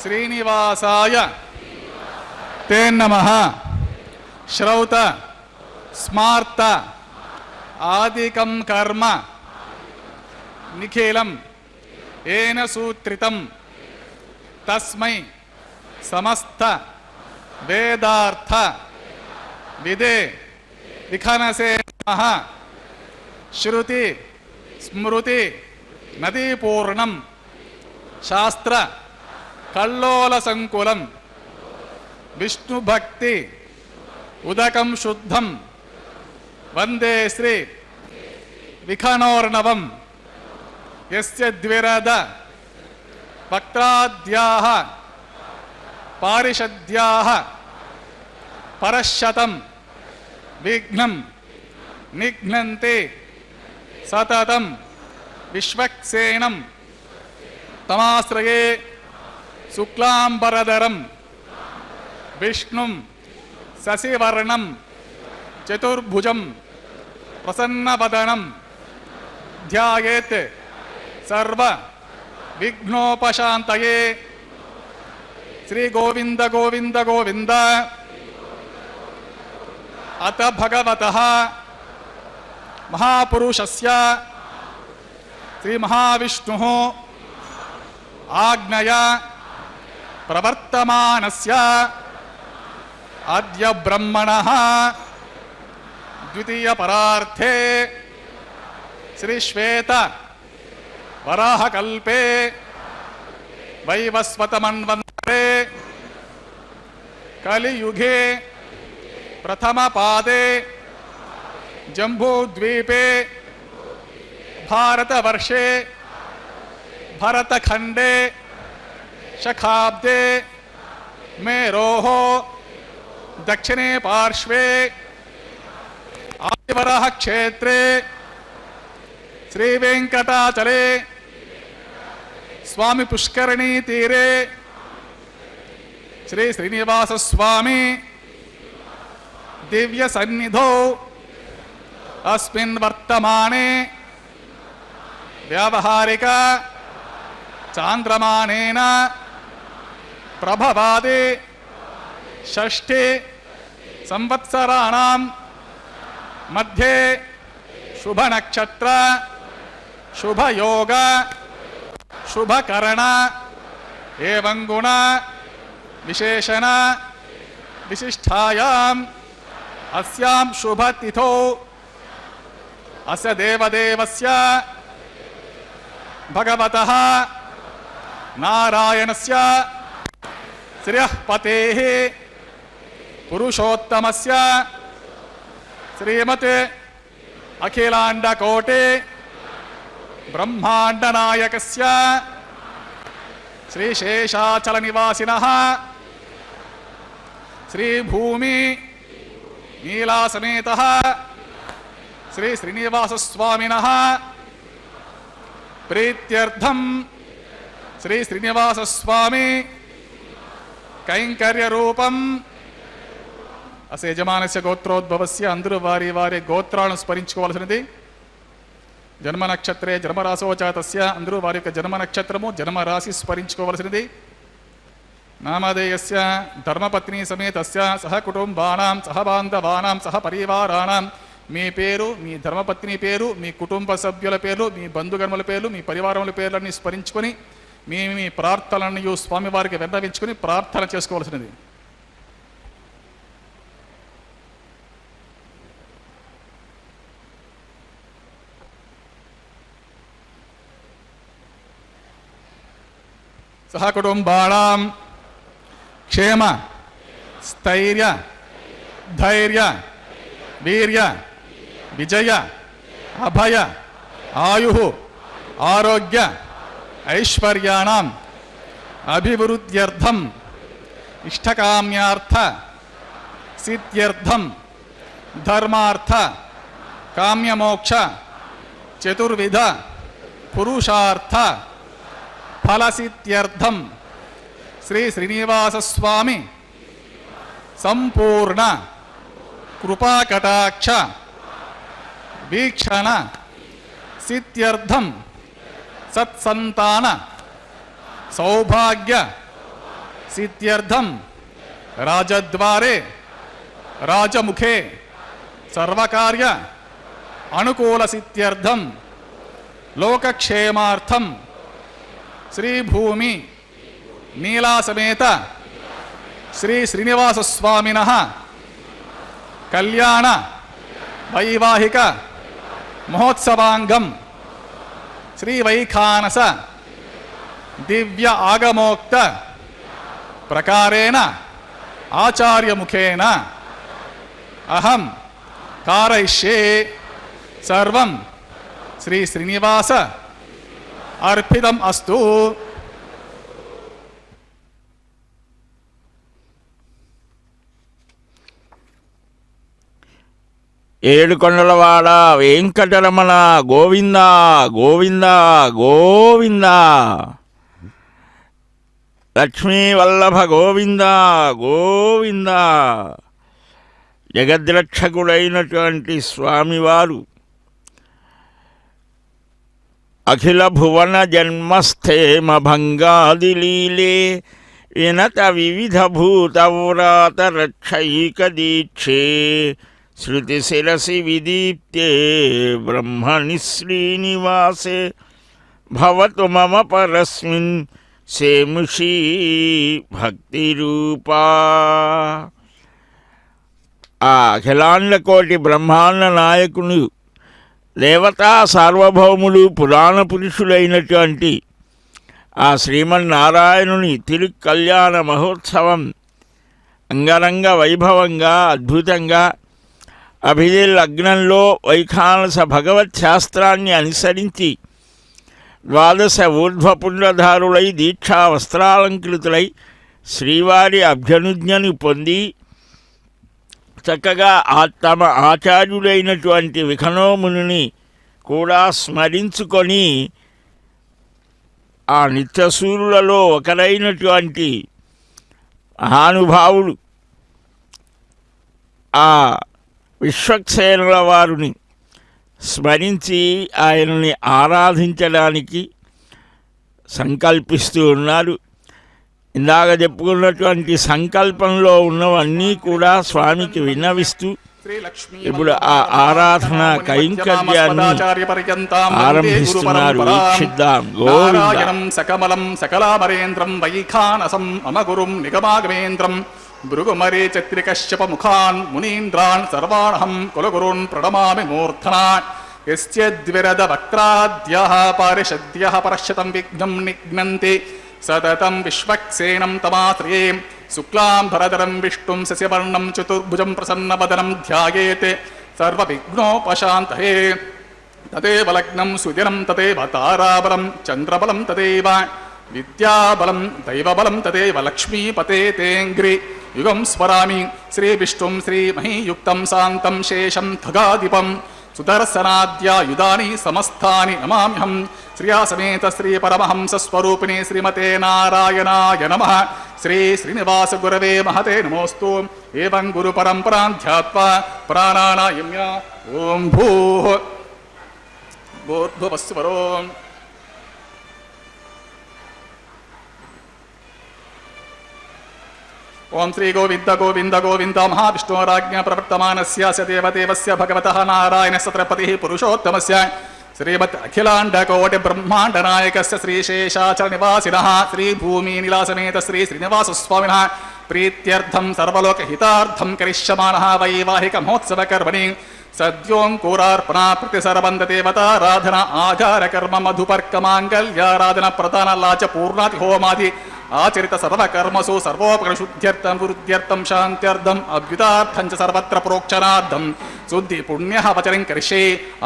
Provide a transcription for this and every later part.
శ్రీనివాసాయ తే నమః. శ్రౌత స్మార్త ఆదికం కర్మ నిఖిలం ఏన సూత్రితం తస్మై సమస్త వేదార్థ విదే విఖనసే నమః. శృతి స్మృతి నదీపూర్ణం శాస్త్ర కల్లోల సంకులం విష్ణుభక్తి ఉదకం శుద్ధం వందే శ్రీ విఖనోర్ణవం. యస్య ద్విరద వక్త్రాద్యాః పారిషద్యాః పరశతం విఘ్నం నిఘ్నంతి సతతం విశ్వక్సేనం తమాశ్రయే శుక్లాంబరధరం విష్ణుం శశివర్ణం చతుర్భుజం ప్రసన్నవదనం ధ్యాయేత్ సర్వ విఘ్నోపశాంతయే. శ్రీ గోవింద గోవింద గోవింద. అత భగవతః మహాపురుషస్య శ్రీ మహావిష్ణుః ఆజ్ఞయా ప్రవర్తమానస్య అద్య బ్రహ్మణః ద్వితీయ పరార్థే శ్రీ శ్వేత వరాహకల్పే వైవస్వతమన్వంతరే కలియుగే ప్రథమ పాదే జంబూద్వీపే భారతవర్షే భరతఖండే శఖాబ్దే మేరోః దక్షిణే పార్శ్వే ఆదివరః క్షేత్రే శ్రీ వెంకటాచలే స్వామి పుష్కరిణీ తీరే శ్రీ శ్రీనివాస స్వామి దివ్య సన్నిధౌ అస్మిన్ వర్తమానే వ్యావహారిక చాంద్రమానేన ప్రభవాది షష్ఠి సంవత్సరాణం మధ్యే శుభ నక్షత్ర శుభయోగ శుభకరణ ఏవం గుణ విశేషణ విశిష్టాయాం అస్యాం శుభతిథౌ అస్య దేవదేవస్య భగవతః నారాయణస్య శ్రియః పతేః పురుషోత్తమస్య శ్రీమత్ అఖిలాండకోటి బ్రహ్మాండనాయకస్య శ్రీశేషాచల నివాసినః శ్రీభూమి నీలాసమేతః శ్రీ శ్రీనివాసస్వామినః ప్రీత్యర్థం శ్రీ శ్రీనివాసస్వామి కైంకర్య రూపం అసలు యజమానస్య గోత్రోద్భవస్య అందరూ వారి వారి గోత్రాలను స్మరించుకోవాల్సినది. జన్మ నక్షత్రే జన్మరాశోచాతస్య అందరూ వారి యొక్క జన్మ నక్షత్రము జన్మరాశి స్మరించుకోవాల్సినది. నామధేయస్య ధర్మపత్ని సమేతస్య సహ కుటుంబానాం సహ బాంధవానాం సహ పరివారాణం మీ పేరు, మీ ధర్మపత్ని పేరు, మీ కుటుంబ సభ్యుల పేర్లు, మీ బంధుగణముల పేర్లు, మీ పరివారముల పేర్లన్నీ స్మరించుకొని మీ మీ ప్రార్థనలను స్వామివారికి విన్నవించుకొని ప్రార్థన చేసుకోవాల్సినది. సహ కుటుంబానాం క్షేమ స్థైర్య ధైర్య వీర్య విజయ అభయ ఆయు ఆరోగ్య ఐశ్వర్యాణం అభివృద్ధ్యర్థం ఇష్టకామ్యార్థ సిద్ధ్యర్థం ధర్మార్థ కామ్యమోక్ష చతుర్విధ పురుషార్థ ఫలసిద్ధ్యర్థం శ్రీ శ్రీనివాసస్వామి సంపూర్ణ కృపాకటాక్ష వీక్షణ సిద్ధ్యర్థం సత్సంతాన సౌభాగ్య సిద్ధ్యర్థం రాజద్వారే రాజముఖే సర్వకార్య అనుకూల సిద్ధ్యర్థం లోకక్షేమార్థం శ్రీభూమి నీలాసమేత శ్రీ శ్రీనివాసస్వామినః కళ్యాణ వైవాహిక మహోత్సవాంగం శ్రీవైఖానస దివ్య ఆగమోక్త ప్రకారేణ ఆచార్యముఖేన అహం కారయిష్యే సర్వం శ్రీ శ్రీనివాస అర్పితం అస్తు. ఏడుకొండలవాడ వెంకటరమణ గోవింద గోవింద గోవింద. లక్ష్మీ వల్లభ గోవింద గోవింద. జగద్రక్షకుడైనటువంటి స్వామివారు అఖిల భువన జన్మస్థేమ భంగాదిలీలే వినత వివిధ భూతవ్రాత రక్షైక దీక్షే శృతి శిరసి విదీప్తే బ్రహ్మణి శ్రీనివాసే భవతు మమ పరస్మిన్ సేముషీ భక్తిరూపా. ఆ అఖిలాండ కోటి బ్రహ్మాండ నాయకుడు దేవతా సార్వభౌములు పురాణ పురుషులైనటువంటి ఆ శ్రీమన్నారాయణుని తిరుకల్యాణ మహోత్సవం అంగరంగ వైభవంగా అద్భుతంగా అభిజయ లగ్నంలో వైఖానస భగవత్ శాస్త్రాన్ని అనుసరించి ద్వాదశ ఊర్ధ్వపుండ్రధారులై దీక్షా వస్త్రాలంకృతులై శ్రీవారి అభ్యనుజ్ఞను పొంది చక్కగా తమ ఆచార్యుడైనటువంటి విఖనోముని కూడా స్మరించుకొని ఆ నిత్యసూరులలో ఒకరైనటువంటి మహానుభావులు ఆ విశ్వక్సేనుల వారిని స్మరించి ఆయనని ఆరాధించడానికి సంకల్పిస్తూ ఉన్నారు. ఇందాక చెప్పుకున్నటువంటి సంకల్పంలో ఉన్నవన్నీ కూడా స్వామికి విన్నవిస్తూ ఇప్పుడు ఆ ఆరాధన కైంకర్యాన్ని ఆరంభిస్తున్నారు. వీక్షిద్దాం. గోవింద. సకమలం సకలామరేంద్రం వైఖానసం మమ గురుం నిగమాగమేంద్రం భృగుమరే చత్రికశ్యప ముఖాన్ మునీంద్రాన్ సర్వాణహం కులగురున్ ప్రణమామి మూర్ధనా. యస్య ద్విరద వక్త్రాద్యః పారిషద్యః పరశ్యతం విఘ్నం నిఘ్నంతి సతతం విశ్వక్సేనం తమాశ్రయే శుక్లాంబరధరం విష్ణుం శశివర్ణం చతుర్భుజం ప్రసన్నవదనం ధ్యాయేత్ సర్వవిఘ్నోపశాంతయే. తదేవ లగ్నం సుదినం తదేవ తారాబలం చంద్రబలం తదేవ విద్యాబలం దైవబలం తదేవ లక్ష్మీపతే తేంగ్రి యుగం స్మరామి శ్రీవిష్ణుం శ్రీమహీయుక్తం శాంతం శేషం ఖగాధిపం సుదర్శనాద్యాయుధాని సమస్తాని నమామ్యహం. శ్రీయాసమేత శ్రీ పరమహంసస్వరూపిణి శ్రీమతే నారాయణాయ నమః. శ్రీ శ్రీనివాస గురవే మహతే నమోస్తు. ఏవం గురు పరంపరాం ధ్యాత్వా ప్రాణానాయమ్య. ఓం భూః భూర్భువస్సువరో ఓం శ్రీ గోవింద గోవింద గోవింద మహావిష్ణోరాజ్ఞ ప్రవర్తమానస్య దేవదేవస్య భగవతః నారాయణస్య త్రిపతిః పురుషోత్తమస్య శ్రీమత్ అఖిలాండ కోటి బ్రహ్మాండ నాయకస్య శ్రీశేషాచల నివాసినః శ్రీ భూమి నిలాసమేత శ్రీ శ్రీనివాస స్వామినః ప్రీత్యర్థం సర్వలోక హితార్థం కరిష్యమానః వైవాహిక మహోత్సవ కర్మణి సద్యోంకురార్పణ ప్రతిసరబంధ దేవతారాధన ఆచార కర్మ మధుపర్కమాంగళ్యారాధన ప్రధాన లాచ పూర్ణాతి హోమాది ఆచరిత సర్వకర్మసు సర్వోపకృశుద్ధ్యర్థం వృద్ధ్యర్థం శాంత్యర్థం అభ్యుతార్థం చ సర్వత్ర ప్రోక్షణార్థం శుద్ధి పుణ్య వచనం కరిష్యే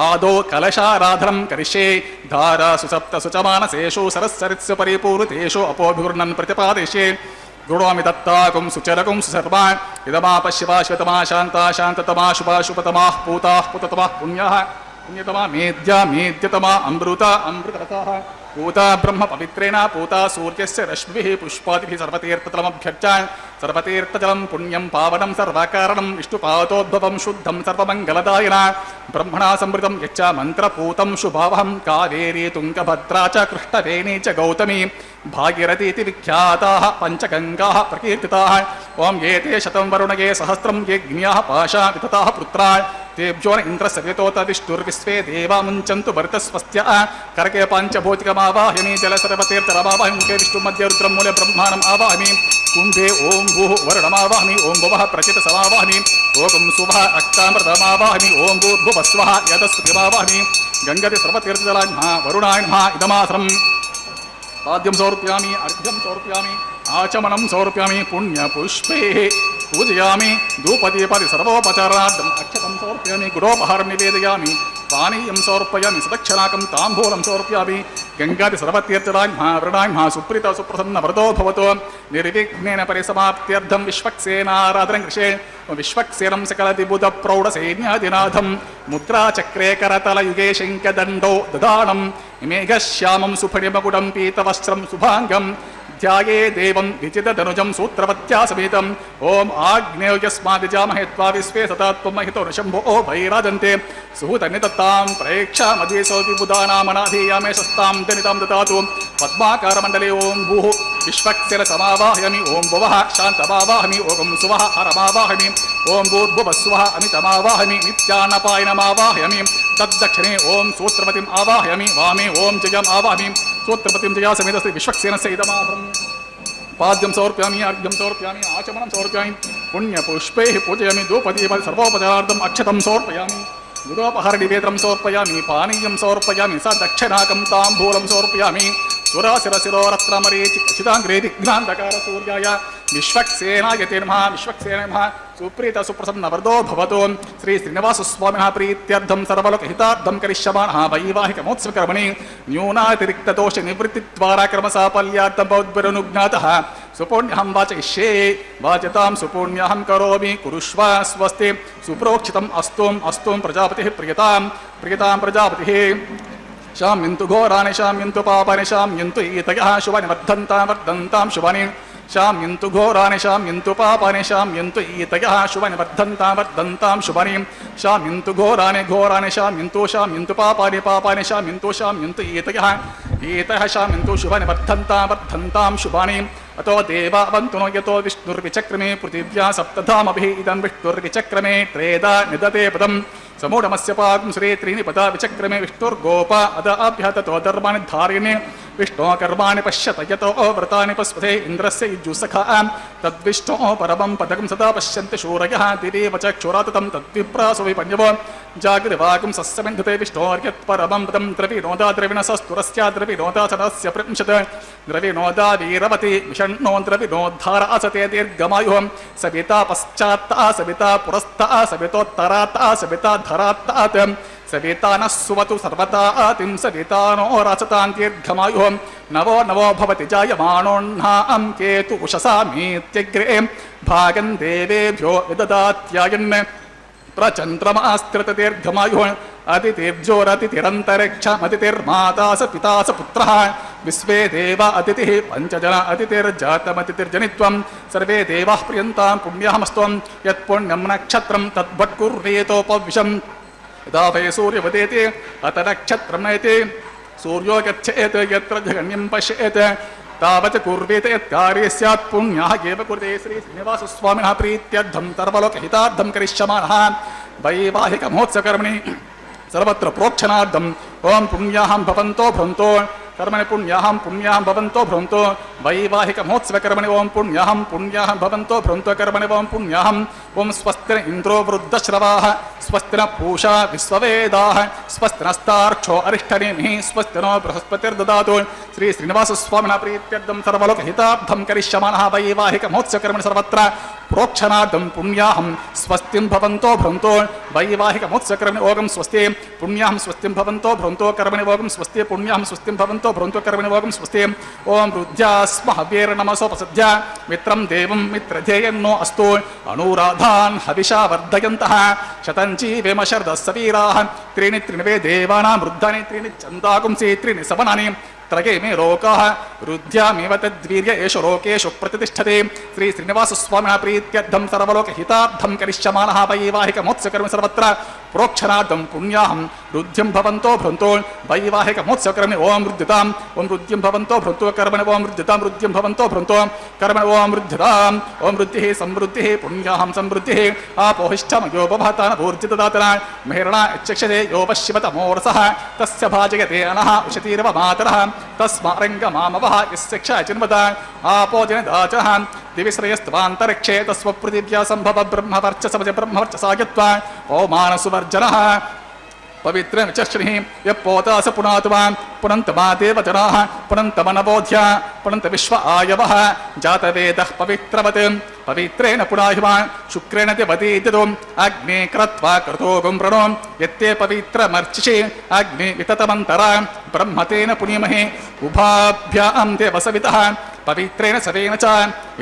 ఆదో కలశారాధనం కరిష్యే ధారా సుసప్త సుచమానసేషు సరస్సరిత్సు పరిపూరితేషు అపోభివృణన్ ప్రతిపాదిష్యే గృణోమి దత్తాకుం సుచరకుం సుసర్వా ఇదమాప శివా శివతమా శాంతా శాంతతమా శుభా శుభతమా పూతా పుతతమా పుణ్యః పుణ్యతమా మేద్యా మేద్యతమా అమృత అమృతరసః పూతా బ్రహ్మ పవిత్రేణ పూతా సూర్యస్య రశ్మిభిః పుష్పాదిభిః సర్వతీర్థతలమభ్యర్చ సర్వతీర్థజలం పుణ్యం పావనం సర్వకారణం విష్ణుపాదోద్భవం శుద్ధం సర్వమంగళదాయన బ్రహ్మణా సమృతం యచ్చ మంత్రపూతం శుభావహం కావేరీ తుంగభద్రా చ కృష్ణవేణీ చ గౌతమీ భాగీరథీతి విఖ్యాతాః పంచగంగాః ప్రకీర్తితాః ఓం ఏతే శతం వరుణగే సహస్రం యజ్ఞాః పాశా వితతాః పుత్రా తేభ్యో ఇంద్రసవితోత విష్ణుర్విశ్వే దేవా ముంచంతు భరితస్వస్త్య కరకే పాంచభౌతికమావాహిని జలసర్వతీర్థరమావాహిం ముఖే విష్ణు మధ్య రుద్రం మూల బ్రహ్మాణం ఆవాహిమి కుంభే ఓం భూః వరుణమావాహిమి ఓం భువః ప్రచిత సమావాహిమి ఓం శుభః రక్తామృతమావాహిమి ఓం భూర్భువస్వః యదస్పతిమావాహిమి గంగతి సర్వతీర్థజలాన్మా వరుణాన్మా ఇదమాసరం పాద్యం సమర్పయామి అర్ఘ్యం సమర్పయామి ఆచమనం సమర్పయామి పుణ్యపుష్పే పూజయామి ధూపదీపది సర్వోపచారార్థం అక్షతం సమర్పయామి గురోపహారం నివేదయామి పానీయం సమర్పయామి సదక్షణాకం తాంబూలం సమర్పయామి గంగాది సర్వతీర్థరాజ్ఞా వృణాజ్ఞా సుప్రీత సుప్రసన్న వ్రతో భవతో నిర్విఘ్నేన పరిసమాప్త్యర్థం విశ్వక్సేనారాధనం కృషే విశ్వక్సేనం సకలదిబుధ ప్రౌఢసైన్యాదినాథం ముద్రాచక్రే కరతలయుగే శంఖదండో దదానం మేఘశ్యామం సుఫణిమకుటం పీతవస్త్రం శుభాంగం ధ్యాయే దేవం విచితధనుజం సూత్రవత్యా సమేతం ఓం ఆగ్నేయస్మాదిజామహే త్వా విశ్వే సతాత్వమహితో నశంభో భైరాజంతే సుహూతనిదత్తాం ప్రేక్షామధీసోతి బుధానామనాధీయామే శస్తాం దనితాం దదాతు పద్మాకారమండలే ఓం భూః విశ్వక్సేన సమావాహయామి ఓం భువః శాంతమావాహమి ఓం సువః హరమావాహమి ఓం భూర్భువస్వః అమితమావాహమి నిత్యాన్నపాయనమావాహయామి తద్దక్షిణే ఓం సూత్రపతిం ఆవాహయామి వామే ఓం జయం ఆవాహయామి సూత్రపతిం జయా సమేత శ్రీ విశ్వక్సేనస్య ఇదమాసరం పాద్యం సమర్పయామి అర్ఘ్యం సమర్పయామి ఆచమనం సమర్పయామి పుణ్యపుష్పైః పూజయామి ధూపదీపది సర్వోపచారార్థం అక్షతం సమర్పయామి గురోపహార నివేదనం సమర్పయామి పానీయం సమర్పయామి సదక్షిణాకం తాంబూలం సమర్పయామి సురాశిరశిరోరత్నమరీచి ఖచ్చితాంగ్రే దిగ్నాంధకార సూర్యాయ విశ్వక్సేనాయ తే నమః విశ్వక్సేనాయ నమః సుప్రీత సుప్రసన్న వరదో భవతో శ్రీ శ్రీనివాసస్వామినः ప్రీత్యర్థం సర్వలోకహితార్థం కరిష్యమాణः వైవాహికమోత్సవకర్మణి న్యూనాతిరిక్తదోష నివృత్తిద్వారా క్రమసాఫల్యార్థం భవద్భిరనుజ్ఞాతः సుపుణ్యహం వాచయిష్యే వాచతాం సుపుణ్యహం కరోమి కురుష్వ స్వస్తి సుప్రోక్షితం అస్తు ప్రజాపతిః ప్రియతాం ప్రజాపతిః శామ్యంతు ఘోరాని శామ్యంతు పాపాని శామ్యంతు ఈతయః శుభాని వర్ధంతాం శుభాని శామ్యంతు ఘోరాని శామ్యంతు పాపాని శామ్యంతు ఈతయః శుభాని వర్ధంతాం శుభాని శామ్యంతు ఘోరాని శామ్యంతు పాపాని శామ్యంతు ఈతయః శామ్యంతు శుభాని వర్ధంతాం శుభాని అతో దేవావంతునో యతో విష్ణుర్విచక్రమే పృథివ్యా సప్తధామభిః ఇదం విష్ణుర్విచక్రమే త్రేదా నిదతే పదం సమూఢమస్య పాకం శ్రీ త్రీని పదా విచక్రమే విష్ణుర్గోప అదాభ్యతతో ధర్మాణి ధారిణి విష్ణో కర్మాణి పశ్యత యతో వ్రతాని పస్పతే ఇంద్రస్య యుజుసఖా తద్విష్ణో పరమం పదకం సదా పశ్యంతి శూరయః దిదేవ చక్షురాతతం తద్విప్రాసో విపన్యవో జాగృవాకం సస్యమెంధతే విష్ణోర్యత్ పరమం పదం ద్రవినోదా ద్రవిణసస్తురస్య ద్రవినోదాసనస్య ప్రింశత్ ద్రవినోదా వీరవతి విషణ్ణో ద్రవినోద్ధార అసతే దీర్ఘమాయుః సవితా పశ్చాత్తా సవితా పురస్థా సవితోత్తరాత్తా సవితా ధరాత్తాత్ సవితానః సువతు సర్వతాతిం సవితానో రచతాం దీర్ఘమాయుః నవో భవతి జాయమానోऽహ్నాం కేతు ఉషసామీత్యగ్రే భాగం దేవేభ్యో విదదాత్యాయన్ ప్రచంద్రమాస్త్రిత దీర్ఘమాయుః అతిథిర్జోరతిథిరంతరిక్షమతిథిర్మాతా స పితా స పుత్రః విశ్వే దేవ అతిథిః పంచజన అతిథిర్జాతమతిథిర్జనిత్వం సర్వే దేవాః ప్రియంతాం పుణ్యహమస్త్వం యత్పుణ్యం నక్షత్రం తద్భట్కుర్వేతోపవిశం యదా వై సూర్యవదేతి అత నక్షత్రం నయతి సూర్యో గచ్ఛేత్ యత్ర జగన్యం పశ్యేత్ తావత్ కుర్వేత యత్కార్యే స్యాత్ పుణ్యః ఏవ కుర్వతే శ్రీ శ్రీనివాసస్వామినः ప్రీత్యర్థం సర్వలోకహితార్థం కరిష్యమాణः వైవాహిక మహోత్సవకర్మణి సర్వత్ర ప్రోక్షణార్థం ఓం పుణ్యాహం భవంతో భ్రంతో కర్మణి పుణ్యాహం భవంతో భ్రంతో వైవాహిక మహోత్సవకర్మణి ఓం పుణ్యాహం భవంతో భ్రంతో కర్మణి ఓం పుణ్యాహం ఓం స్వస్తి ఇంద్రో వృద్ధశ్రవాః స్వస్తి న పూషా విశ్వవేదాః స్వస్తి నస్తార్క్షో అరిష్టనేమిః స్వస్తి నో బృహస్పతిర్దదాతు. శ్రీ శ్రీనివాస స్వామిన ప్రీత్యర్థం సర్వలోక హితార్థం కరిష్యమాణః వైవాహిక మహోత్సవకర్మణి సర్వత్ర ప్రోక్షణార్థం పుణ్యాహం స్వస్తిం భవంతో భ్రంతో వైవాహిక మహోత్సవకర్మణి ఓగం స్వస్తి పుణ్యాహం స్వస్తిం భవంతో భ్రంతో కర్మణి ఓగం స్వస్తి పుణ్యాహం స్వస్తిం భవంతో భ్రంతో కర్మణి ఓగం స్వస్తి. ఓం రుద్ధ్యాస్మ హవ్యేర నమసోపసద్య మిత్రం దేవం మిత్రధేయన్నో అస్తు అనురాధాన్ హవిషా వర్ధయంతః శతంజీవేమ శరదస్స వీరాః త్రీణి త్రిణవే దేవానాం వృద్ధాని త్రీణి చందాగుంసి త్రీణి సవనాని త్రగే మే లోకాః రుద్ధ్యామేవ తద్వీర్య ఏషు లోకేషు ప్రతిష్టతే. శ్రీ శ్రీనివాస స్వామిన ప్రీత్యర్థం సర్వలోక హితార్థం కరిష్యమాణః వైవాహిక మహోత్సవకర్మణి సర్వత్ర ప్రోక్షణార్థం పుణ్యాహం రుద్ధ్యం భవంతో భ్రంతో వైవాహిక మహోత్సవకర్మణి ఓం రుద్ధ్యతాం ఓం రుద్ధ్యం భవంతో భ్రంతో కర్మణి ఓం రుద్ధ్యతాం రుద్ధ్యం భవంతో భ్రంతో కర్మణి ఓం రుద్ధ్యతాం ఓం వృద్ధిః సమృద్ధిః పుణ్యాహం సమృద్ధిః ఆపోహిష్టమయోపభాతాన భూర్జితదాతన మహిరణా యచ్చక్షతే యోపశివతమోరసః తస్య భాజయతే అనః ఉషతీరవ మాతరః తస్మారంగమామవః యస్య క్షయచిన్వత ఆపోజనదాచః దివిశ్రయస్త్వాంతరిక్షే తస్వపృథివ్యా సంభవ బ్రహ్మవర్చసవజ బ్రహ్మవర్చసాయత్వా ఓమానసువర్జనః పవిత్ర విచర్షణి యపోతాస పునాతుమాన్ పునంతమా దేవజనాః పునంతమనబోధ్య పునంత విశ్వ ఆయవః జాతవేదః పవిత్రవత్ పవిత్రేణ పునాహిమాన్ శుక్రేణ దేవతీతితో అగ్నే క్రత్వా క్రతోగం ప్రణో యత్తే పవిత్రమర్చిషే అగ్నే వితతమంతర బ్రహ్మతేన పుణ్యమహే ఉభాభ్యాం దేవసవితః పవిత్రేణ సవేన చ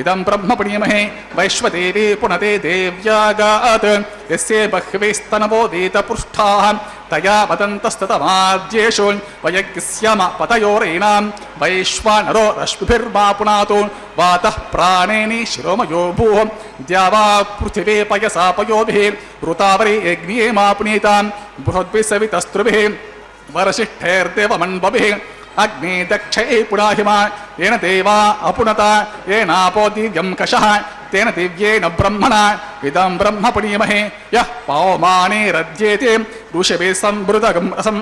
ఇదం బ్రహ్మ పుణ్యమహే వైశ్వదేవీ పునతే దేవ్యాగాత్ యస్యే బహ్వేస్తనవో వేదపృష్ఠాః తయా వదంతస్తతమాద్యేషు వయగ్స్యామ పతయోరేణాం వైశ్వానరో రశ్మిభిర్మా పునాతు వాతః ప్రాణేని శిరోమయో భూః ద్యావా పృథివీ పయసా పయోభిః ఋతావరీ యజ్ఞే మా పునీతాం బృహద్భిः సవితస్త్రుభిः వరసిష్ఠైర్దేవమన్వభిः అగ్ని దక్షై పునాహిమా ఏన దేవా అపునత ఏనాపో దివ్యం కషః తేన దివ్యేన బ్రహ్మణ ఇదం బ్రహ్మ పుణ్యమహే యః పవమానే రజ్యేతే ఋషభే సంవృతగం రసం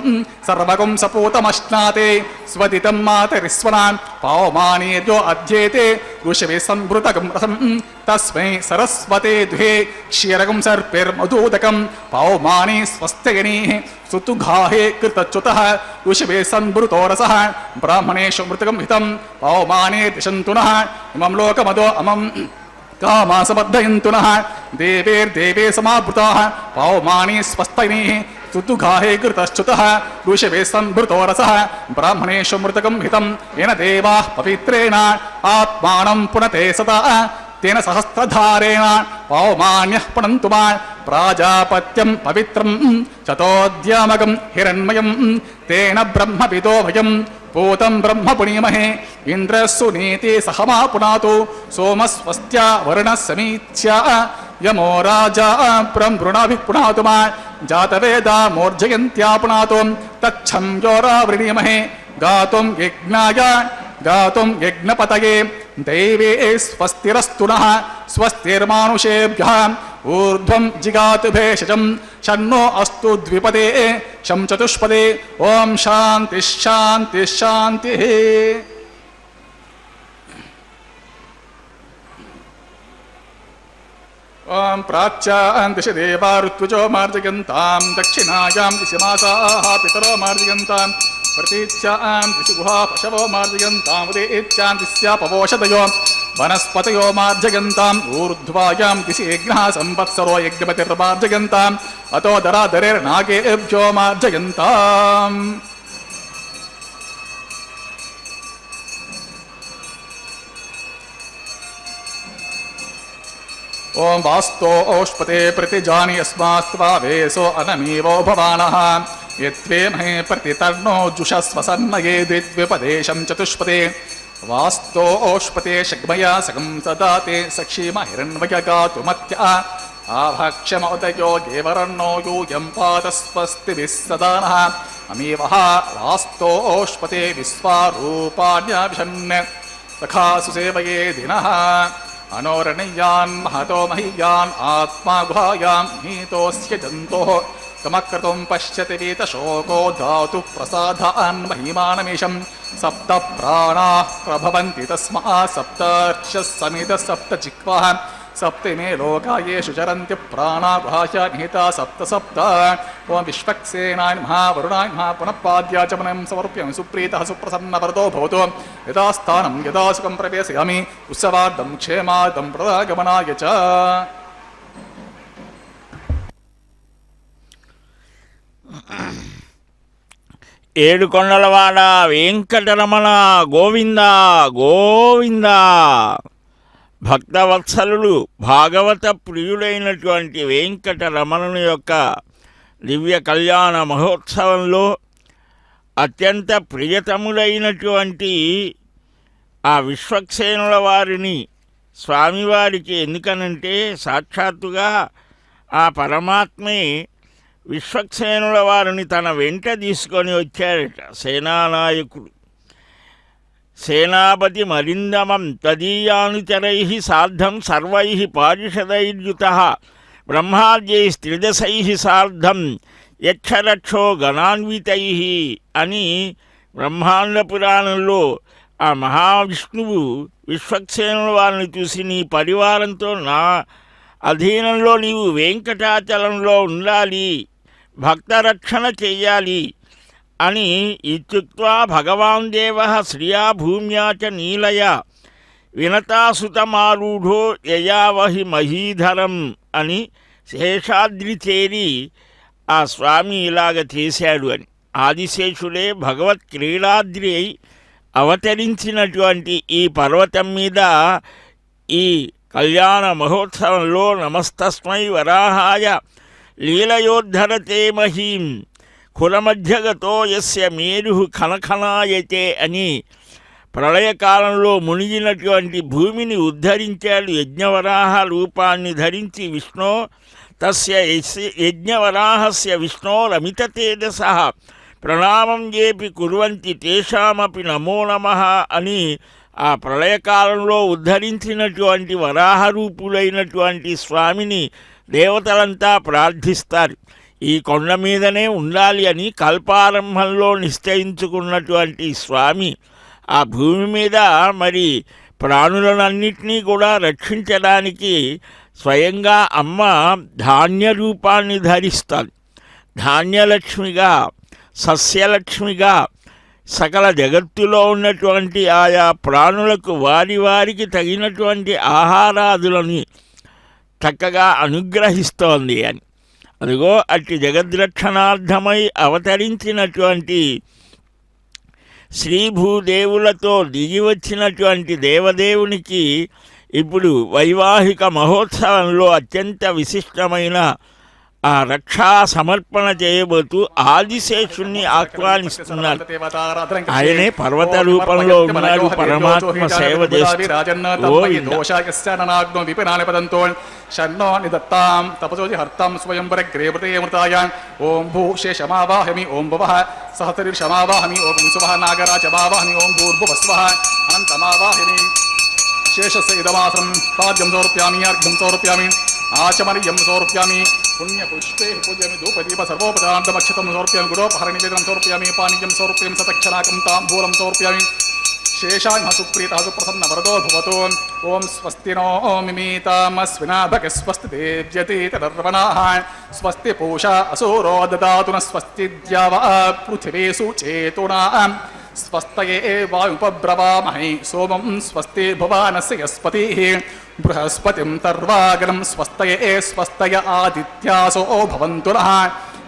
సర్వగం సపూతమశ్నాతే స్వదితం మాతరిస్వనాన్ పవమానేర్యో అధ్యేతే ఋషభే సంవృతగం రసం తస్మై సరస్వతే దుహే క్షీరగం సర్పిర్మధూదకం పవమానే స్వస్త్యయనీః సుతుఘాహే కృతచ్యుతః ఋషభే సంవృతో రసః బ్రాహ్మణేషు మృతకం హితం పవమానే దిశन्तు నః ఇమం లోకమదో అమం కామాసబద్ధయంతు నః దేవేర్దేవే సమావృతాః పవమానే స్వస్తైనీః సుతుఘాహే కృతశ్చుతః ఋషభే సంవృతో రసః బ్రాహ్మణేషు మృతకం హితం ఏన దేవాః పవిత్రేణ ఆత్మానం పునతే సదా తేన సహస్రధారేణ పవమాన్యః పునంతు మా ప్రాజాపత్యం పవిత్రం చతోద్యామగం హిరణ్మయం తేన బ్రహ్మవిదో భయం పూతం బ్రహ్మ పుణ్యమహే ఇంద్రస్సు నీతి సహమా పునాతు సోమస్వస్త్యా వరుణ సమీత్య యమో రాజా బ్రహ్మృణాభిః పునాతు మా జాతవేదా మూర్జయంత్యా పునాతు తచ్చం యోరావృణీమహే గాతుం యజ్ఞాయ గాతుం యజ్ఞపతయే దైవే స్వస్తిరస్తు నః స్వస్తిర్మానుషేభ్యః ఊర్ధ్వం జిగాతు భేషజం షన్నో అస్తు ద్విపదే శం చతుష్పదే ఓం శాంతి శాంతి శాంతి. ఓం ప్రాచ్యాం దిశ దేవా ఋత్విజో మార్జయంతాం దక్షిణాయాం దిశ మాసాః పితరో మార్జయంతాం ప్రతీచ్యాం దిశ గుహా పశవో మార్జయంతాం ఉదేత్యాం దిశ్యాపవోషదయో వనస్పతయో మార్జయంతాం ఊర్ధ్వాయాం దిశి యజ్ఞః సంవత్సరో యజ్ఞపతిర్మార్జయంతాం అతో దరాదరేర్నాగేభ్యో మార్జయంతాం. ఓం వాస్తో ఓష్పతే ప్రతిజాని యస్మాస్త్వా వేసో అనమీవో భవానః యత్వే మహే ప్రతితర్ణో జుషస్వసన్నయే ద్విపదేశం చతుష్పదే వాస్తో ఓష్పతే షగ్మయా సగం సదాతే సక్షీమ హిరణ్మయగాతుమత్య ఆభక్షమోదయో దేవరన్నో యూయం పాదస్వస్తిభిः సదానః అమీవః వాస్తో ఓష్పతే విశ్వారూపాణ్యాభిషన్ సఖాసు సేవయే దినః అనోరణీయాన్ మహతో మహీయాన్ ఆత్మా గుహాయాం నీతోస్య జంతోః తమక్రతుం పశ్యతి వీతశోకో ధాతు ప్రసాదాన్ మహిమానమీశం సప్త ప్రాణాః ప్రభవంతి తస్మాత్ సప్తర్షః సమిత సప్త జిహ్వాః सप्तमे लोका येषु चरन्ति प्राणा गुहाशा निहिता सप्त सप्त ओं विश्वक्सेनाय नमः वरुणाय नमः पुनः पाद्याचमनं समर्प्यामि सुप्रीतः सुप्रसन्नवरदो भवतु यदा स्थानं यदा सुखं प्रवेशयामि उत्सवार्थं क्षेमार्थं प्रदागमनाय च। ఏడుకొండలవాడ వెంకటరమణ గోవింద గోవింద. భక్తవత్సలుడు భాగవత ప్రియుడైనటువంటి వెంకటరమణుని యొక్క దివ్య కళ్యాణ మహోత్సవంలో అత్యంత ప్రియతములైనటువంటి ఆ విశ్వక్సేనుల వారిని స్వామివారికి ఎందుకనంటే సాక్షాత్తుగా ఆ పరమాత్మే విశ్వక్సేనుల వారిని తన వెంట తీసుకొని వచ్చారట. సేనానాయకుడు సేనాపతి మరిందమం తదీయానుచరై సార్ధం సర్వై పారిషదైర్యుత బ్రహ్మాద్యైస్త్రిదశై సార్ధం యక్షరక్షో గణాన్వితై అని బ్రహ్మాండ పురాణంలో ఆ మహావిష్ణువు విశ్వక్సేనుల వారిని చూసి నీ పరివారంతో నా అధీనంలో నీవు వెంకటాచలంలో ఉండాలి, భక్తరక్షణ చెయ్యాలి అని ఇత్యుక్త్వా భగవాన్ దేవ శ్రియా భూమ్యా చ నీలయ వినతాసుతమారూఢో యయావహి మహీధరం అని శేషాద్రి చేరి ఆ స్వామి ఇలాగ చేశాడు అని. ఆదిశేషుడే భగవత్ క్రీడాద్రి అయి అవతరించినటువంటి ఈ పర్వతం మీద ఈ కళ్యాణ మహోత్సవంలో నమస్తస్మై వరాహాయ లీలయోద్ధరతే మహీం కులమధ్యగతో యస్య మేరు ఖనఖనాయతే అని ప్రళయకాలంలో మునిగినటువంటి భూమిని ఉద్ధరించాడు యజ్ఞవరాహ రూపాన్ని ధరించి విష్ణో తస్య యజ్ఞవరాహస్య విష్ణోరమిత తేజసః ప్రణామం ఏపి కుర్వంతి తేషామపి నమో నమః అని ఆ ప్రళయకాలంలో ఉద్ధరించినటువంటి వరాహరూపులైనటువంటి స్వామిని దేవతలంతా ప్రార్థిస్తారు. ఈ కొండ మీదనే ఉండాలి అని కల్పారంభంలో నిశ్చయించుకున్నటువంటి స్వామి ఆ భూమి మీద మరి ప్రాణులనన్నింటినీ కూడా రక్షించడానికి స్వయంగా అమ్మ ధాన్య రూపాన్ని ధరిస్తారు. ధాన్యలక్ష్మిగా సస్యలక్ష్మిగా సకల జగత్తులో ఉన్నటువంటి ఆయా ప్రాణులకు వారికి తగినటువంటి ఆహారాదులని చక్కగా అనుగ్రహిస్తోంది అని. అదిగో అట్టి జగద్రక్షణార్థమై అవతరించినటువంటి శ్రీభూదేవులతో దిగి వచ్చినటువంటి దేవదేవునికి ఇప్పుడు వైవాహిక మహోత్సవంలో అత్యంత విశిష్టమైన ఆ రక్షా సమర్పణ చేయబోతూ ఆదిశేషుణ్ణి ఆహ్వానిస్తున్నారు. ఆయనే పర్వత రూపంలో ఉన్నాడు, పరమాత్మ సేవ చేస్తూ షన్నో నిదత్తాం తపసోజి హర్తాం స్వయంవరగ్రేవృతేమృతాయ ఓం భూషేషమావాహమి ఓం భువః సహస్రశమావాహమి ఓం సువః నాగరాజమావాహమి ఓం భూర్భువస్వః అనంతమావాహమి శేషస్య ఇదమాసనం పాద్యం సమర్ప్యామి అర్ఘ్యం సమర్ప్యామి ఆచమర్యం సమర్ప్యామి పుణ్యపుష్పే పూజ్యామి ధూపదీప సర్వోపచారాంతమక్షతం సమర్ప్యామి గురోపహరణివేదనం సమర్ప్యామి పానీయం సమర్ప్యామి సతక్షణాకం తాంబూలం సమర్ప్యామి శేషాయ సుప్రీతః సుప్రసన్న వరదో భవతు ఓం స్వస్తి నో మిమీతామస్వినాభగ స్వస్తి దేవ్యతీతరర్వణాః స్వస్తి పూషా అసూరో దదాతు న స్వస్తి ద్యావా పృథివీషు చేతునా స్వస్తయే వాయుపబ్రవామహే సోమం స్వస్తి భువానస్య యస్పతిః బృహస్పతిం తర్వాగనం స్వస్తయే స్వస్తయ ఆదిత్యాసో భవంతు నః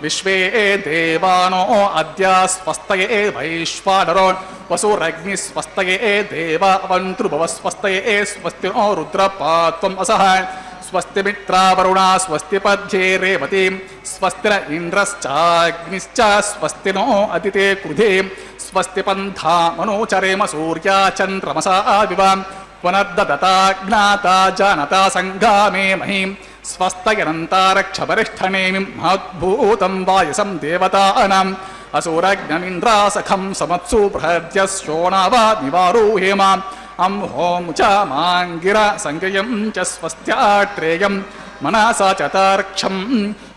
విశ్వే దేవానో అద్య స్వస్తయే వైశ్వానరో వసురగ్ని స్వస్తయే దేవవంతృభవ స్వస్తయే స్వస్తి నో రుద్రపాత్వం అసః స్వస్తి మిత్రావరుణ స్వస్తి పద్యే రేవతి స్వస్తిర ఇంద్రశ్చాగ్నిశ్చ స్వస్తి నో అదితే కృధే స్వస్తి పంథా మనోచరేమ సూర్యా చంద్రమసా వివ పునర్దదతాజ్ఞాతా జానతా సంఘామే మహీం స్వస్తయనంతారక్షపరిష్ఠనేమిం మహద్భూతం వాయసం దేవతానాం అసూరజ్ఞమింద్రాసఖం సమత్సు బృహద్యశోణావా నివారోహేమ అంహోం చ మాంగిర సంగయం చ స్వస్త్యాట్రేయం మనసా చతార్క్షం